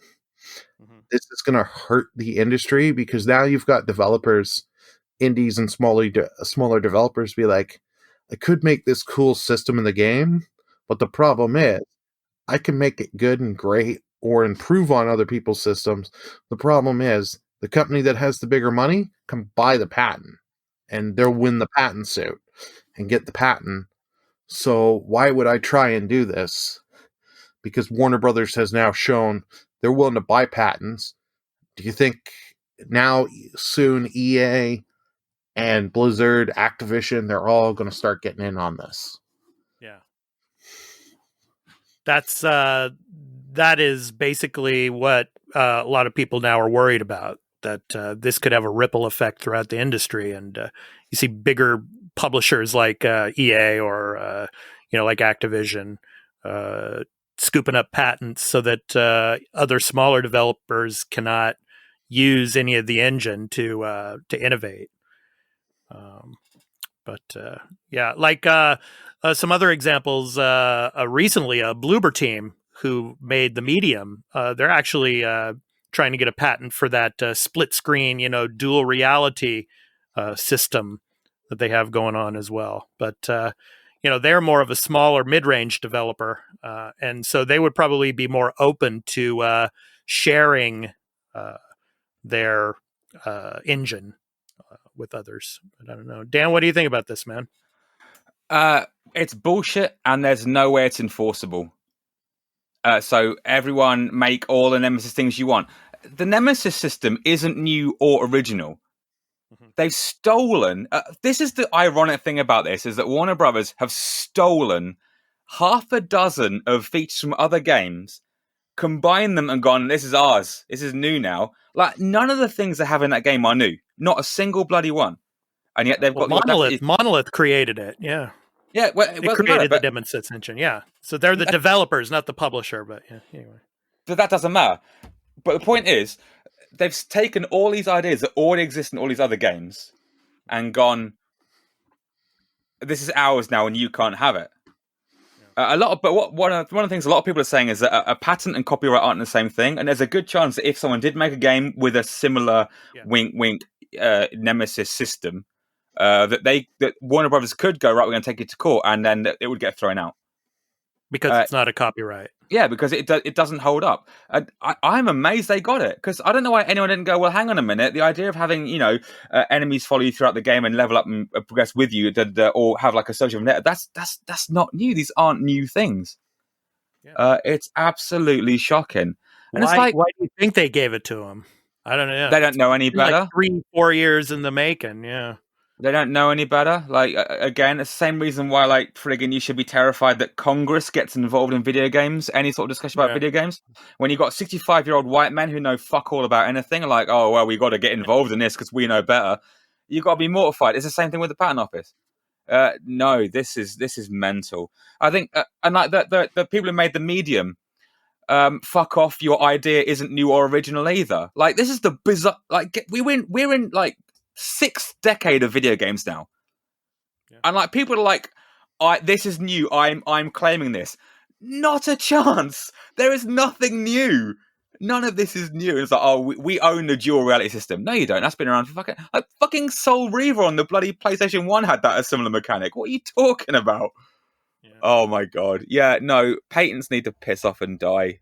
Mm-hmm. This is going to hurt the industry because now you've got developers, indies and smaller developers be like, I could make this cool system in the game, but the problem is I can make it good and great or improve on other people's systems. The problem is the company that has the bigger money can buy the patent and they'll win the patent suit and get the patent. So why would I try and do this? Because Warner Brothers has now shown they're willing to buy patents. Do you think now soon EA and Blizzard, Activision, they're all going to start getting in on this? Yeah. That is basically what a lot of people now are worried about, that this could have a ripple effect throughout the industry. And you see bigger publishers like EA or, like Activision scooping up patents so that other smaller developers cannot use any of the engine to innovate. Some other examples, recently, a Bloober team who made the Medium, they're actually trying to get a patent for that split screen, dual reality system that they have going on as well. But, they're more of a smaller mid-range developer. And so they would probably be more open to sharing their engine with others. But I don't know. Dan, what do you think about this, man? It's bullshit, and there's no way it's enforceable. So everyone make all the Nemesis things you want. The Nemesis system isn't new or original. Mm-hmm. They've stolen. This is the ironic thing about this, is that Warner Brothers have stolen half a dozen of features from other games, combined them and gone, this is ours. This is new now. Like, none of the things they have in that game are new. Not a single bloody one. And yet they've got... Monolith created it, yeah. Yeah, they created the Nemesis engine, yeah. So they're the developers, not the publisher, but yeah, anyway. But that doesn't matter. But the point is, they've taken all these ideas that already exist in all these other games and gone, this is ours now and you can't have it. Yeah. One of the things a lot of people are saying is that a patent and copyright aren't the same thing, and there's a good chance that if someone did make a game with a similar wink Nemesis system, that Warner Brothers could go, right, we're going to take it to court, and then it would get thrown out because it's not a copyright. Yeah, because it doesn't hold up. I'm amazed they got it, because I don't know why anyone didn't go, well, hang on a minute, the idea of having enemies follow you throughout the game and level up and progress with you, or have like a social net, that's not new. These aren't new things. Yeah. It's absolutely shocking. And why do you think they gave it to them? I don't know. They don't know any better. Like 3-4 years in the making, yeah. They don't know any better. Like, again, it's the same reason why, like, friggin' you should be terrified that Congress gets involved in video games, any sort of discussion about video games. When you've got 65-year-old white men who know fuck all about anything, like, oh, well, we got to get involved in this because we know better. You've got to be mortified. It's the same thing with the Patent Office. No, this is mental. I think, and like the people who made the Medium, fuck off, your idea isn't new or original either. Like, this is the bizarre, like, we're in like 6th decade of video games now. Yeah. And like, people are like, this is new, I'm claiming this. Not a chance. There is nothing new. None of this is new. It's like, oh, we own the dual reality system. No, you don't. That's been around for fucking Soul Reaver on the bloody PlayStation 1 had that a similar mechanic. What are you talking about? Yeah. Oh my god. Yeah, no, patents need to piss off and die.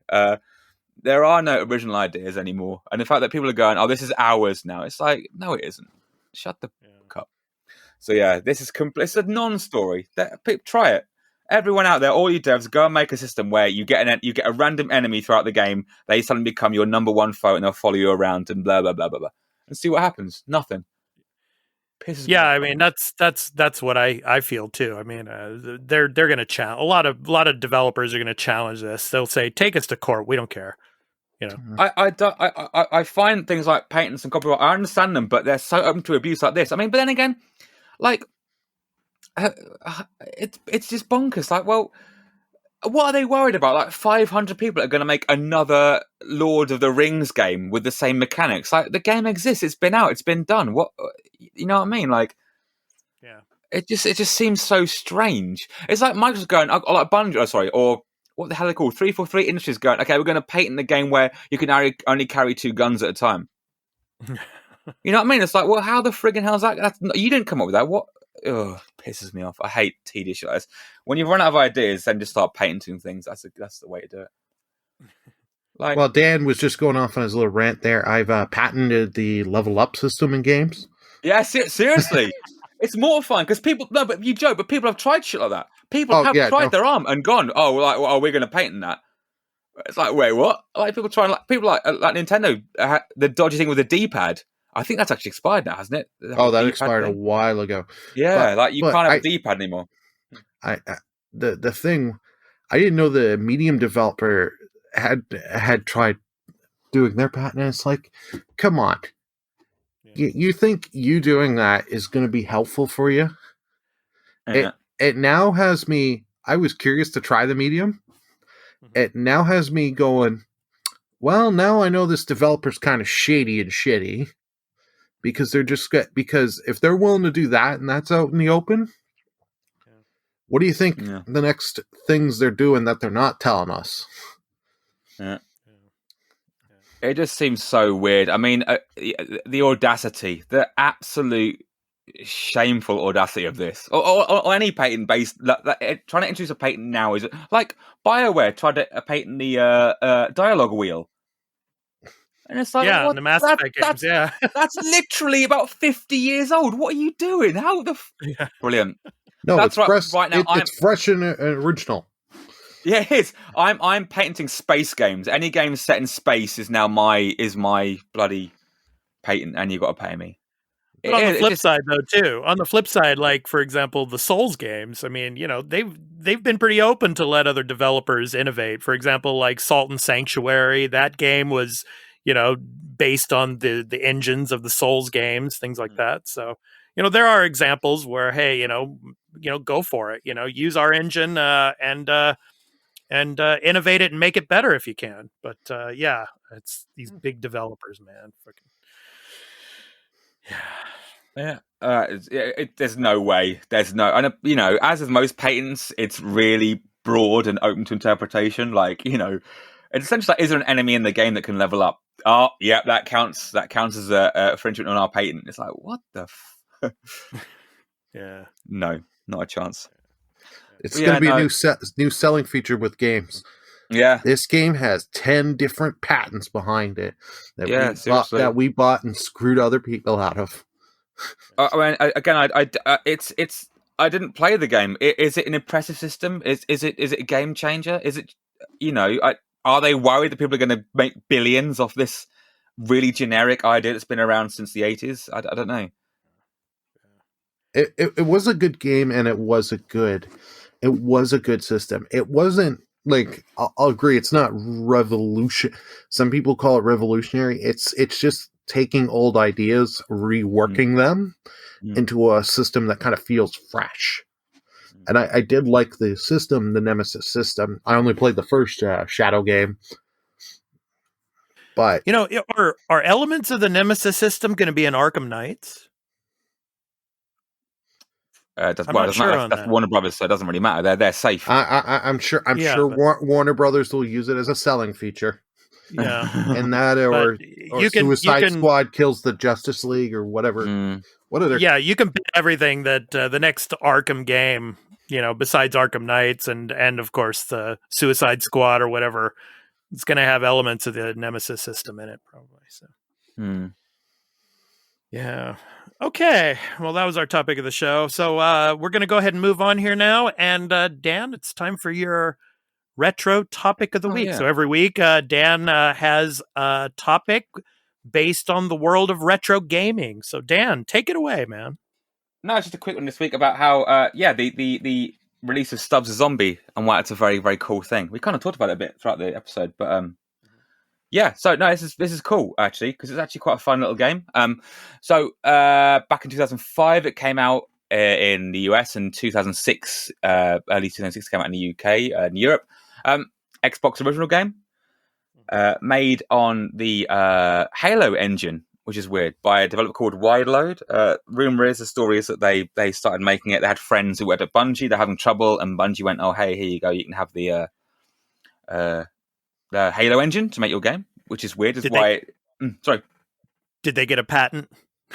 There are no original ideas anymore. And the fact that people are going, oh, this is ours now. It's like, no, it isn't. Shut the fuck up. So yeah, this is it's a non-story. Try it. Everyone out there, all you devs, go and make a system where you get a random enemy throughout the game. They suddenly become your number one foe, and they'll follow you around and blah blah blah blah blah, and see what happens. Nothing. Pisses me off. I mean that's what I feel too. I mean, they're going to challenge a lot of developers are going to challenge this. They'll say, take us to court. We don't care. You know, I find things like patents and copyright. I understand them, but they're so open to abuse like this. I mean, but then again, like. It's just bonkers. Like, well, what are they worried about? Like 500 people are going to make another Lord of the Rings game with the same mechanics. Like, the game exists. It's been out. It's been done. What, you know what I mean? Like, yeah. It just seems so strange. It's like Microsoft going, or like Bungie, or what the hell are they called? 343 Industries going, okay, we're going to patent the game where you can only carry 2 guns at a time. You know what I mean? It's like, well, how the friggin' hell's that? You didn't come up with that. What? Ugh, pisses me off. I hate tedious shit like this. When you run out of ideas, then just start patenting things. That's the way to do it. Like, well, Dan was just going off on his little rant there. I've patented the level up system in games. Yeah, seriously. It's mortifying because people, no, but you joke, but people have tried shit like that. People have tried their arm and gone, oh, like, well, we're going to patent that. It's like, wait, what? Like, people trying, like, people like Nintendo, the dodgy thing with the D-pad. I think that's actually expired now, hasn't it? Oh, that expired a while ago. Yeah, like you can't have a D-pad anymore. The thing, I didn't know the Medium developer had tried doing their patent. And it's like, come on, you think you doing that is going to be helpful for you? Yeah. It now has me. I was curious to try the Medium. It now has me going, well, now I know this developer's kind of shady and shitty. Because because if they're willing to do that and that's out in the open, what do you think the next things they're doing that they're not telling us? Yeah. It just seems so weird. I mean, the audacity, the absolute shameful audacity of this, or any patent based, trying to introduce a patent now is like BioWare tried to patent the dialogue wheel. And it's like, the Mass Effect games, that's literally about 50 years old. What are you doing? How the brilliant? No, that's fresh. Right now, it's fresh and original. Yeah, it is. I'm patenting space games. Any game set in space is now my bloody patent, and you've got to pay me. But on the flip side, though, too. On the flip side, like for example, the Souls games. I mean, you know, they've been pretty open to let other developers innovate. For example, like Salt and Sanctuary. That game was, you know, based on the engines of the Souls games, things like that. So, you know, there are examples where, hey, you know, go for it. You know, use our engine and innovate it and make it better if you can. But it's these big developers, man. There's no way. And you know, as with most patents, it's really broad and open to interpretation. Like, you know, it's essentially like, is there an enemy in the game that can level up? Oh, yeah, that counts. That counts as a infringement on our patent. It's like, what the? Yeah. No, not a chance. It's going to be a new selling feature with games. Yeah, this game has 10 different patents behind it that we bought and screwed other people out of. I mean, again, I didn't play the game. Is it an impressive system? Is it a game changer? Is it, you know, are they worried that people are going to make billions off this really generic idea that's been around since the 80s? I don't know. It was a good game, and it was a good system. It wasn't like, I'll agree, it's not revolution. Some people call it revolutionary. It's just taking old ideas, reworking them into a system that kind of feels fresh. And I did like the system, the Nemesis system. I only played the first Shadow game. But, you know, are elements of the Nemesis system going to be in Arkham Knights? I'm it not doesn't sure matter. on That's that. Warner Brothers, so it doesn't really matter. They're safe. I'm sure. Yeah, but- Warner Brothers will use it as a selling feature, Yeah, and that but or you can Suicide Squad kills the Justice League or whatever. Mm. What are their? Yeah, you can bet everything that the next Arkham game, besides Arkham Knights and of course the Suicide Squad or whatever, it's going to have elements of the Nemesis system in it, probably. So, yeah. Okay. Well, that was our topic of the show. So we're going to go ahead and move on here now. And Dan, it's time for your retro topic of the week. Yeah. So every week, Dan has a topic based on the world of retro gaming. So Dan, take it away, man. No, it's just a quick one this week about how, the release of Stubbs a Zombie and why it's a very, very cool thing. We kind of talked about it a bit throughout the episode, but yeah. So no, this is cool actually because it's actually quite a fun little game. So back in 2005, it came out in the US, and 2006, early 2006, came out in the UK and Europe. Xbox original game, made on the Halo engine, which is weird, by a developer called Wideload. Rumor is, the story is that they started making it. They had friends who worked at Bungie. They're having trouble, and Bungie went, "Oh, hey, here you go. You can have the Halo engine to make your game," which is weird. Sorry. Did they get a patent?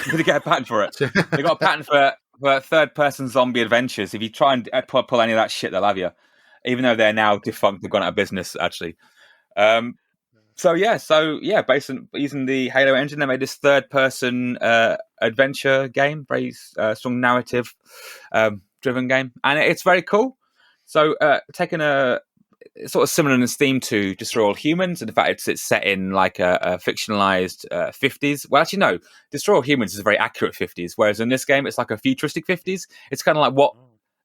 Did they get a patent for it? They got a patent for third-person zombie adventures. If you try and pull any of that shit, they'll have you. Even though they're now defunct, they've gone out of business, actually. So based on using the Halo engine, they made this third-person adventure game, very strong narrative driven game, and it's very cool. So taking a sort of similar in its theme to Destroy All Humans, and in fact it's set in like a fictionalized 50s. Well, actually no, Destroy All Humans is a very accurate 50s, whereas in this game it's like a futuristic 50s. It's kind of like what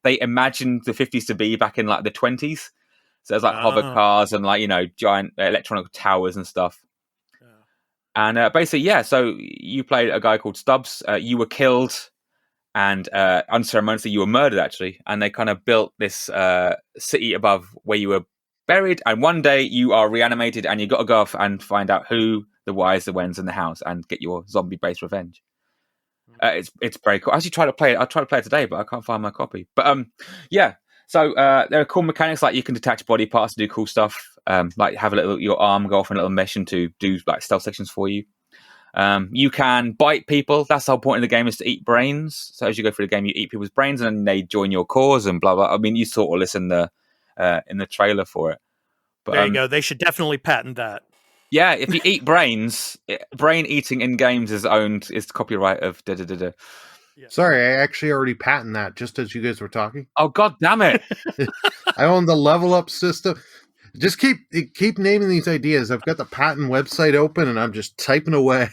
they imagined the 50s to be back in like the 20s. So there's like hover cars and like, giant electronic towers and stuff. And basically, so you played a guy called Stubbs. You were killed and unceremoniously you were murdered, actually. And they kind of built this city above where you were buried. And one day you are reanimated and you got to go off and find out who the whys, the whens, and the hows, and get your zombie-based revenge. It's very cool. I actually tried to play it. I tried to play it today, but I can't find my copy. But yeah. So there are cool mechanics, like you can detach body parts to do cool stuff. Like have your arm go off on a little mission to do like stealth sections for you. You can bite people. That's the whole point of the game, is to eat brains. So as you go through the game, you eat people's brains, and then they join your cause and blah blah. I mean, you saw all this in the trailer for it. But, there you go. They should definitely patent that. Yeah, if you eat brains, brain eating in games is the copyright of da da da da. Yeah. Sorry, I actually already patented that just as you guys were talking. Oh, god damn it! I own the level up system. Just keep naming these ideas. I've got the patent website open and I'm just typing away.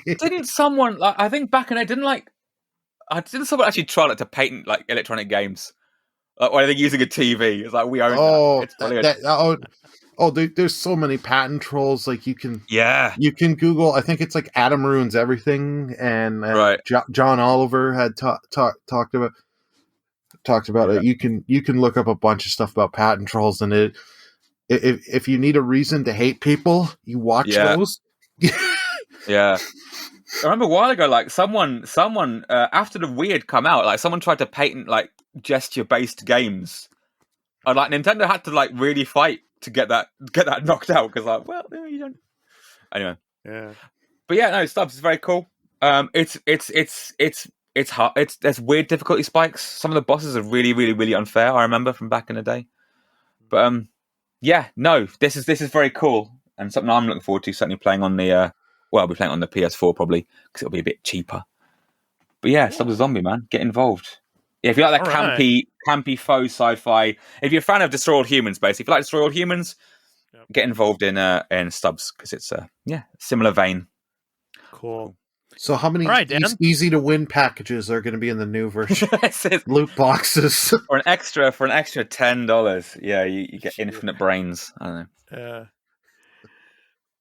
Didn't someone, I think back in it, didn't someone actually try to patent like electronic games? Like, why are they using a TV? It's like, we own that. It's brilliant. There's so many patent trolls. Like you can Google. I think it's like Adam Ruins Everything, and right. John Oliver had talked about it. You can look up a bunch of stuff about patent trolls, and if you need a reason to hate people, you watch those. Yeah. I remember a while ago, like someone after the Wii had come out, like someone tried to patent like gesture-based games, and like Nintendo had to like really fight to get that knocked out, because like, well, you don't. Anyway, yeah. But yeah, no, Stubbs is very cool. It's hard. There's weird difficulty spikes. Some of the bosses are really, really, really unfair. I remember from back in the day. But yeah, no, this is very cool, and something I'm looking forward to. Certainly playing on the I'll be playing on the PS4 probably, because it'll be a bit cheaper. But yeah, Stubbs a Zombie, man, get involved. Yeah, if you like that campy faux sci-fi, if you're a fan of Destroy All Humans, basically, if you like Destroy All Humans, get involved in Stubbs, because it's similar vein. Cool. So how many easy to win packages are going to be in the new version? Loot boxes for an extra $10. Yeah, you get infinite brains. I don't know.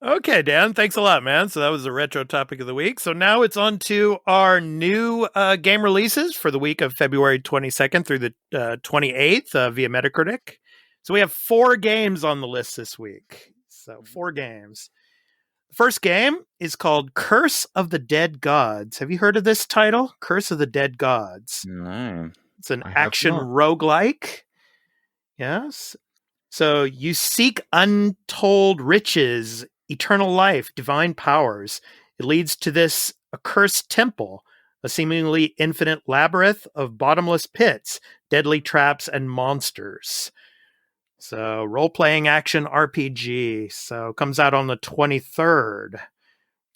Okay, Dan, thanks a lot, man. So that was the retro topic of the week. So now it's on to our new game releases for the week of February 22nd through the 28th via Metacritic. So we have 4 games on the list this week. So 4 games. The first game is called Curse of the Dead Gods. Have you heard of this title? Curse of the Dead Gods. No. It's an I have action not. roguelike. Yes. So you seek untold riches, eternal life, divine powers. It leads to this accursed temple, a seemingly infinite labyrinth of bottomless pits, deadly traps, and monsters. So role-playing action RPG. So comes out on the 23rd.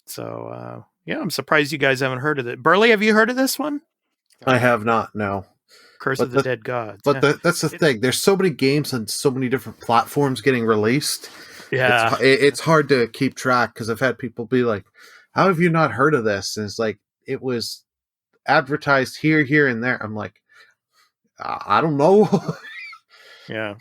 So yeah, I'm surprised you guys haven't heard of it. Burley, have you heard of this one? I have not, no. Curse of the Dead Gods. But that's the thing. There's so many games on so many different platforms getting released. Yeah. It's hard to keep track because I've had people be like, how have you not heard of this? And it's like, it was advertised here, and there. I'm like, I don't know. Yeah.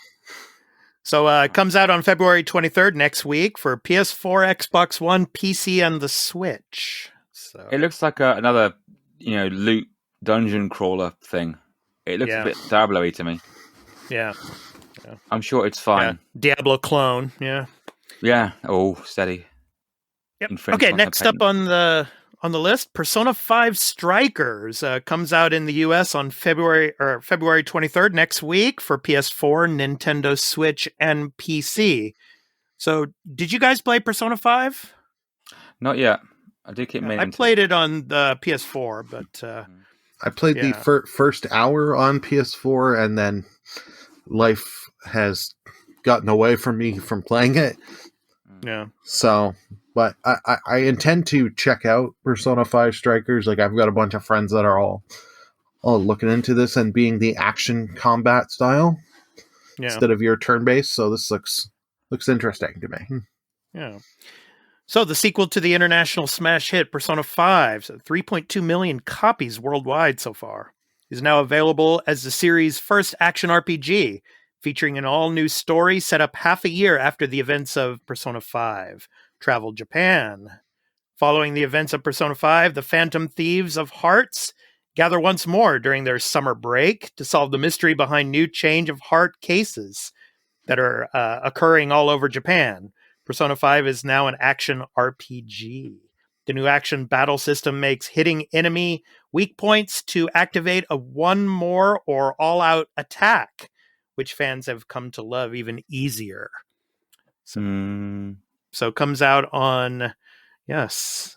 So it comes out on February 23rd next week for PS4, Xbox One, PC, and the Switch. So It looks like another, loot dungeon crawler thing. It looks a bit Diablo-y to me. Yeah. I'm sure it's fine. Yeah. Diablo clone. Yeah. Yeah. Oh, steady. Yep. Infringed Okay, on her next up patent. on the list, Persona 5 Strikers comes out in the US on February 23rd next week for PS4, Nintendo Switch, and PC. So, did you guys play Persona 5? Not yet. I do keep meaning I played it on the PS4, but I played the first hour on PS4, and then life has gotten away from me from playing it. Yeah. So, but I intend to check out Persona 5 Strikers. Like, I've got a bunch of friends that are all looking into this and being the action combat style instead of your turn-based. So this looks interesting to me. Yeah. So the sequel to the international smash hit Persona 5, 3.2 million copies worldwide so far, is now available as the series' first action RPG, featuring an all-new story set up half a year after the events of Persona 5. Travel Japan. Following the events of Persona 5, the Phantom Thieves of Hearts gather once more during their summer break to solve the mystery behind new Change of Heart cases that are occurring all over Japan. Persona 5 is now an action RPG. The new action battle system makes hitting enemy weak points to activate a one more or all-out attack, which fans have come to love even easier. So it comes out on, the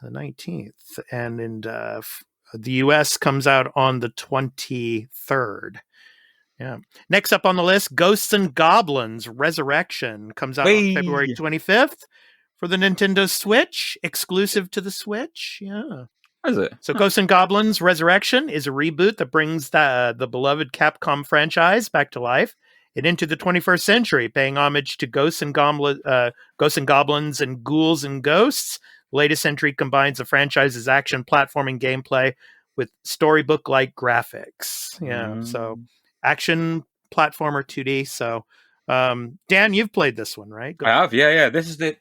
19th. And in the US comes out on the 23rd. Yeah. Next up on the list, Ghosts and Goblins Resurrection comes out on February 25th for the Nintendo Switch, exclusive to the Switch. Yeah. Is it? So Ghosts and Goblins Resurrection is a reboot that brings the beloved Capcom franchise back to life and into the 21st century, paying homage to Ghosts and Goblins and Ghouls and Ghosts. The latest entry combines the franchise's action platforming gameplay with storybook-like graphics. Yeah, so action platformer 2D. So, Dan, you've played this one, right? I have. Yeah. This is the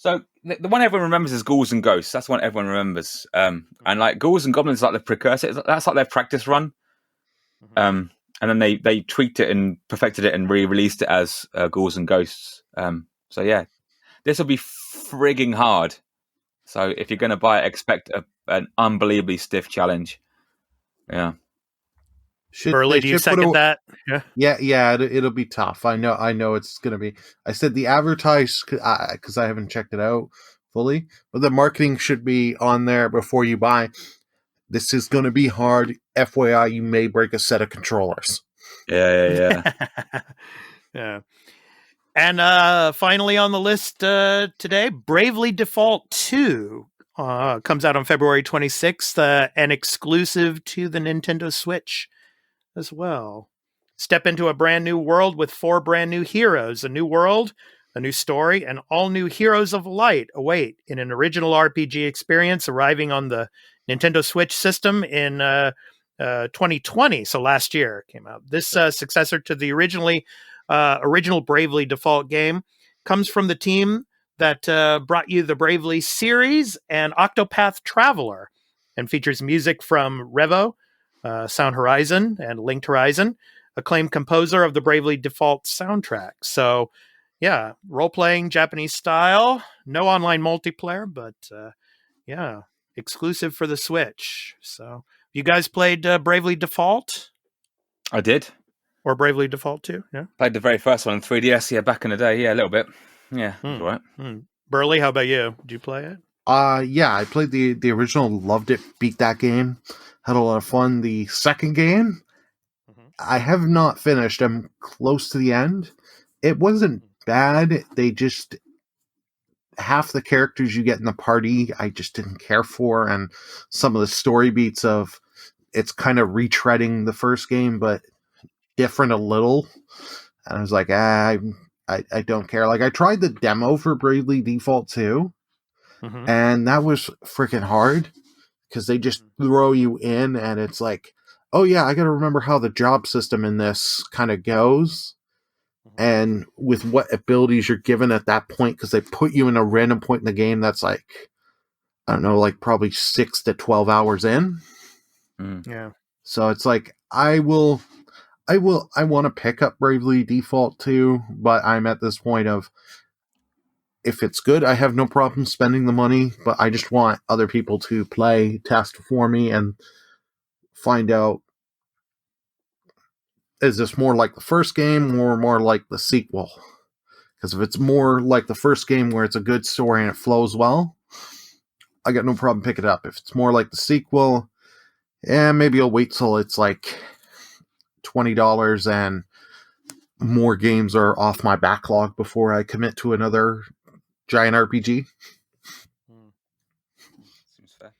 one everyone remembers is Ghouls and Ghosts. That's the one everyone remembers. And like Ghouls and Goblins is like the precursor. That's like their practice run. And then they tweaked it and perfected it and re-released it as Ghouls and Ghosts. So yeah, this will be frigging hard. So if you're going to buy it, expect an unbelievably stiff challenge. Yeah. Burley, do you second that? Yeah. It'll be tough. I know it's going to be. I said the advertise because I haven't checked it out fully, but the marketing should be on there before you buy. This is going to be hard. FYI, you may break a set of controllers. Yeah. Yeah. And finally on the list today, Bravely Default 2 comes out on February 26th, and exclusive to the Nintendo Switch as well. Step into a brand new world with 4 brand new heroes. A new world, a new story, and all new heroes of light await in an original RPG experience arriving on the Nintendo Switch system in 2020. So last year it came out. This successor to the original Bravely Default game comes from the team that brought you the Bravely series and Octopath Traveler, and features music from Revo, Sound Horizon, and Linked Horizon, acclaimed composer of the Bravely Default soundtrack. So yeah, role-playing Japanese style. No online multiplayer, but yeah, exclusive for the Switch. So you guys played Bravely Default? I did. Or Bravely Default 2? Yeah. Played the very first one on 3DS, yeah, back in the day. Yeah, a little bit. Yeah, it was all right. Burley, how about you? Did you play it? Yeah, I played the original, loved it, beat that game, had a lot of fun. The second game, I have not finished. I'm close to the end. It wasn't bad. They just, half the characters you get in the party, I just didn't care for, and some of the story beats of it's kind of retreading the first game, but different a little. And I was like, I don't care. Like, I tried the demo for Bravely Default 2, and that was freaking hard because they just throw you in, and it's like, oh yeah, I got to remember how the job system in this kind of goes, and with what abilities you're given at that point, because they put you in a random point in the game that's like, I don't know, like probably 6 to 12 hours in. Yeah. So it's like, I want to pick up Bravely Default 2, but I'm at this point of, if it's good, I have no problem spending the money, but I just want other people to play, test for me, and find out, is this more like the first game or more like the sequel? Because if it's more like the first game where it's a good story and it flows well, I got no problem picking it up. If it's more like the sequel, maybe I'll wait till it's like $20 and more games are off my backlog before I commit to another giant RPG. Seems fair.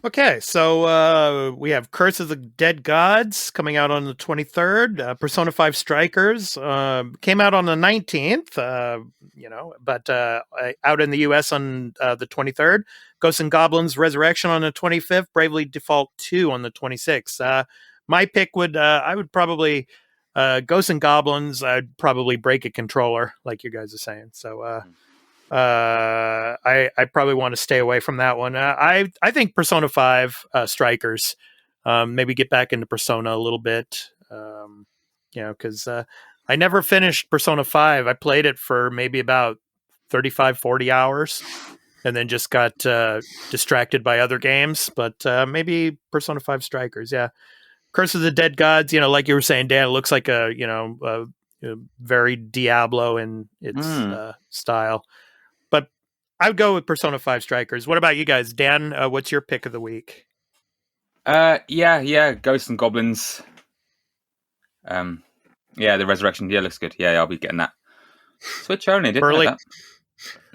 Okay, so we have Curse of the Dead Gods coming out on the 23rd. Persona 5 Strikers came out on the 19th, but out in the US on the 23rd. Ghosts and Goblins Resurrection on the 25th. Bravely Default 2 on the 26th. My pick I would probably, Ghosts and Goblins, I'd probably break a controller, like you guys are saying. So, I probably want to stay away from that one. I think Persona 5 Strikers, maybe get back into Persona a little bit, because I never finished Persona 5. I played it for maybe about 35, 40 hours and then just got distracted by other games. But maybe Persona 5 Strikers, yeah. Curse of the Dead Gods, like you were saying, Dan, it looks like a very Diablo in its style. But I would go with Persona 5 Strikers. What about you guys? Dan, what's your pick of the week? Yeah, Ghosts and Goblins. The Resurrection, looks good. Yeah, I'll be getting that. Switch only, didn't Burley.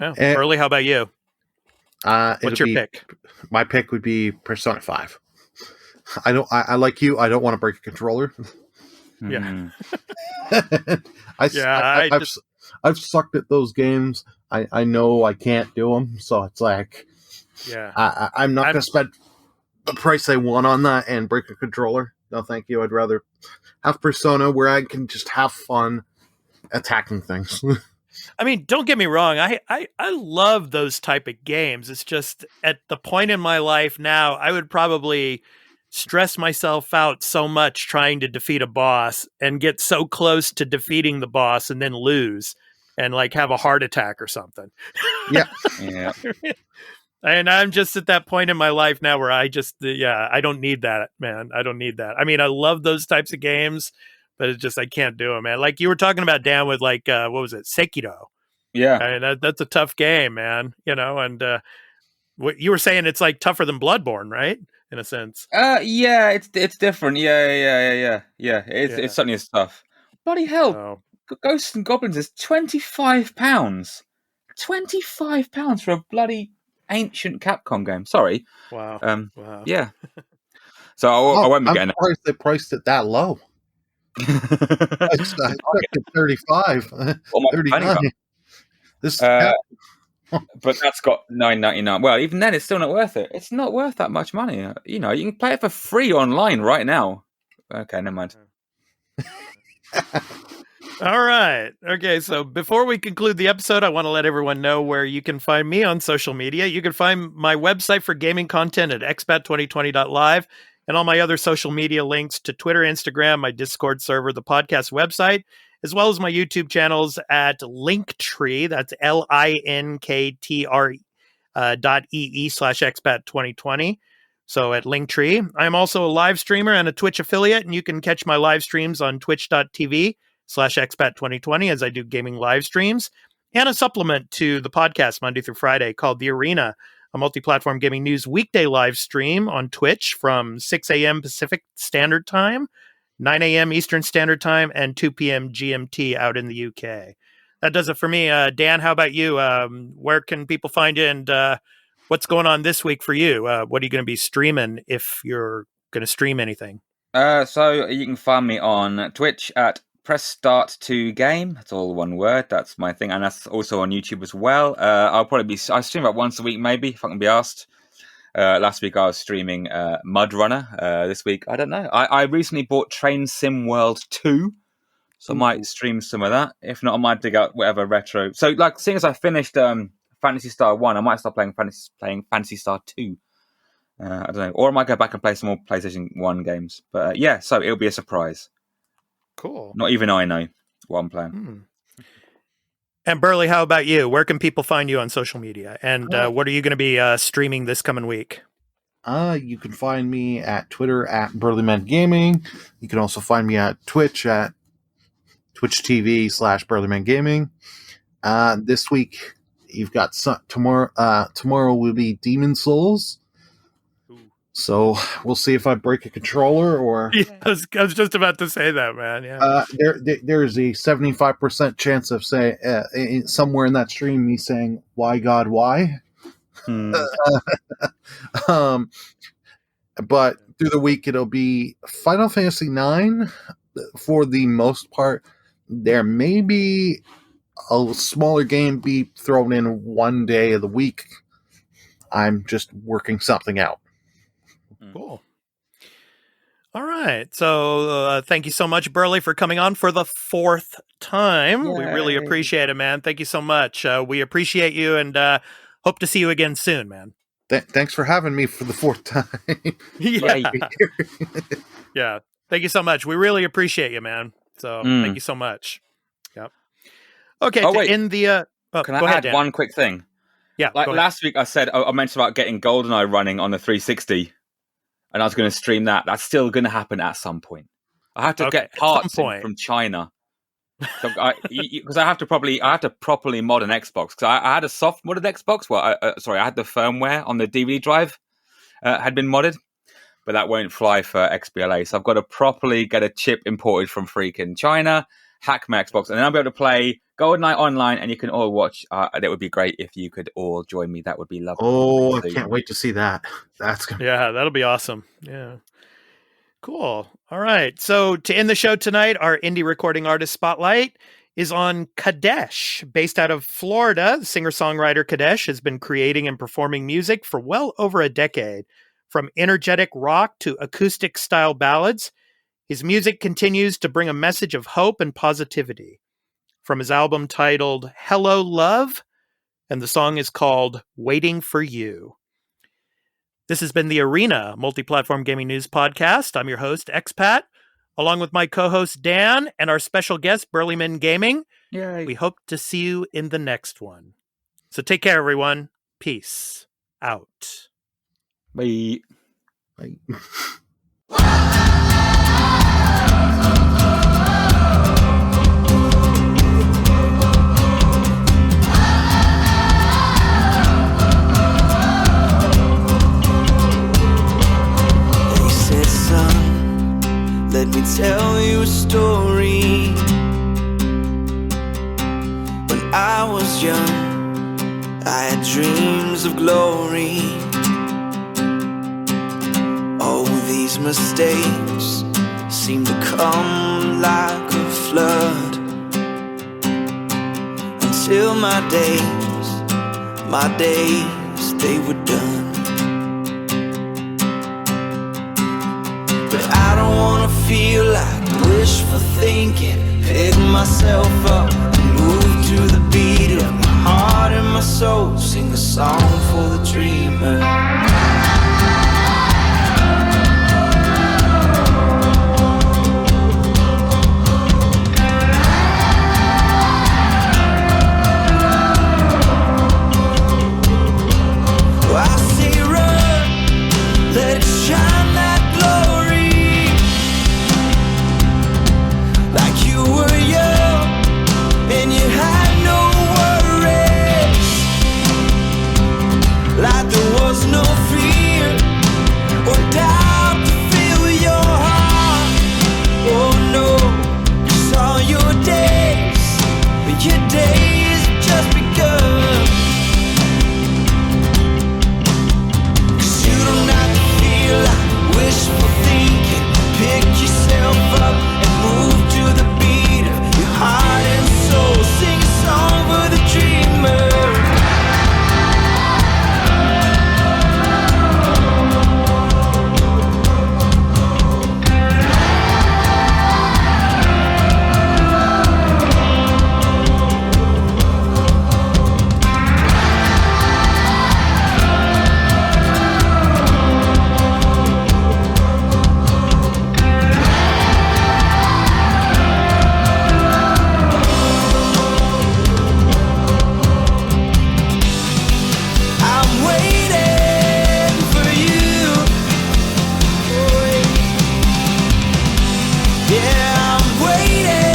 know that. Burley, how about you? What's your pick? My pick would be Persona 5. I like you. I don't want to break a controller. Yeah. I've sucked at those games. I know I can't do them, so it's like, I'm not going to spend the price I want on that and break a controller. No, thank you. I'd rather have Persona where I can just have fun attacking things. I mean, don't get me wrong. I love those type of games. It's just at the point in my life now, I would probably stress myself out so much trying to defeat a boss and get so close to defeating the boss and then lose and like have a heart attack or something. Yeah. And I'm just at that point in my life now where I don't need that, man. I don't need that. I mean, I love those types of games, but it's just, I can't do it, man. Like you were talking about, Dan, with like, what was it? Sekiro. Yeah. I mean, that's a tough game, man, and what you were saying, it's like tougher than Bloodborne, right? In a sense. It's different. Yeah. It's certainly is tough. Bloody hell. Ghosts and Goblins is £25. £25 for a bloody ancient Capcom game. Sorry. Wow. Wow. Yeah. So I won't be getting it. I'm surprised they priced it that low. I expected 35. What am I planning on? This but that's got $9.99. Well, even then, it's still not worth it. It's not worth that much money. You can play it for free online right now. Okay, never mind. All right. Okay, so before we conclude the episode, I want to let everyone know where you can find me on social media. You can find my website for gaming content at expat2020.live and all my other social media links to Twitter, Instagram, my Discord server, the podcast website, as well as my YouTube channels at Linktree. That's linktr.ee/expat2020. So at Linktree. I'm also a live streamer and a Twitch affiliate, and you can catch my live streams on twitch.tv/expat2020 as I do gaming live streams, and a supplement to the podcast Monday through Friday called The Arena, a multi-platform gaming news weekday live stream on Twitch from 6 a.m. Pacific Standard Time, 9 a.m. Eastern Standard Time, and 2 p.m. GMT out in the UK. That does it for me. Dan, how about you? Where can people find you, and what's going on this week for you? What are you going to be streaming if you're going to stream anything? So you can find me on Twitch at Press Start to Game. That's all one word. That's my thing, and that's also on YouTube as well. I stream about once a week, maybe, if I can be asked. Last week I was streaming Mud Runner. This week, I don't know. I recently bought Train Sim World 2, so I might stream some of that. If not, I might dig out whatever retro. So, like, seeing as I finished Phantasy Star 1, I might start playing Phantasy Star 2. I don't know. Or I might go back and play some more PlayStation 1 games. But yeah, so it'll be a surprise. Cool. Not even I know what I'm playing. And Burley, how about you? Where can people find you on social media? And what are you going to be streaming this coming week? You can find me at Twitter at Burlymengaming. You can also find me at Twitch at twitch.tv/Burlymengaming. This week, you've got tomorrow will be Demon Souls. So we'll see if I break a controller or. Yeah, I was just about to say that, man. Yeah. There is a 75% chance of somewhere in that stream me saying, "Why God, why?" But through the week it'll be Final Fantasy IX for the most part. There may be a smaller game be thrown in one day of the week. I'm just working something out. Cool. All right. So thank you so much, Burley, for coming on for the 4th time. Yay. We really appreciate it, man. Thank you so much. We appreciate you and hope to see you again soon, man. Thanks for having me for the 4th time. Yeah. Yeah. Thank you so much. We really appreciate you, man. So thank you so much. Yep. Okay. In the can I add one quick thing? Yeah. Like last week, I said I mentioned about getting GoldenEye running on the 360, and I was going to stream that. That's still going to happen at some point. I have to get parts from China, because I have to properly mod an Xbox. Because I had a soft modded Xbox. Well, I had the firmware on the DVD drive had been modded, but that won't fly for XBLA. So I've got to properly get a chip imported from freaking China, hack my Xbox, and then I'll be able to play GoldenEye online, and you can all watch. That would be great if you could all join me. That would be lovely. Oh, I can't wait to see that. Yeah, that'll be awesome. Yeah. Cool. All right. So to end the show tonight, our indie recording artist spotlight is on Kadesh. Based out of Florida, the singer-songwriter Kadesh has been creating and performing music for well over a decade. From energetic rock to acoustic-style ballads, his music continues to bring a message of hope and positivity. From his album titled Hello Love, and the song is called Waiting for You. This has been The Arena, multi-platform gaming news podcast. I'm your host, Expat, along with my co-host, Dan, and our special guest, Burlymengaming. Yay. We hope to see you in the next one. So take care, everyone. Peace out. Bye. Bye. Let me tell you a story. When I was young, I had dreams of glory. All these mistakes seem to come like a flood, until my days, they were done. But I don't wanna feel like wishful thinking. Pick myself up and move to the beat of my heart and my soul. Sing a song for the dreamer. Yeah, I'm waiting.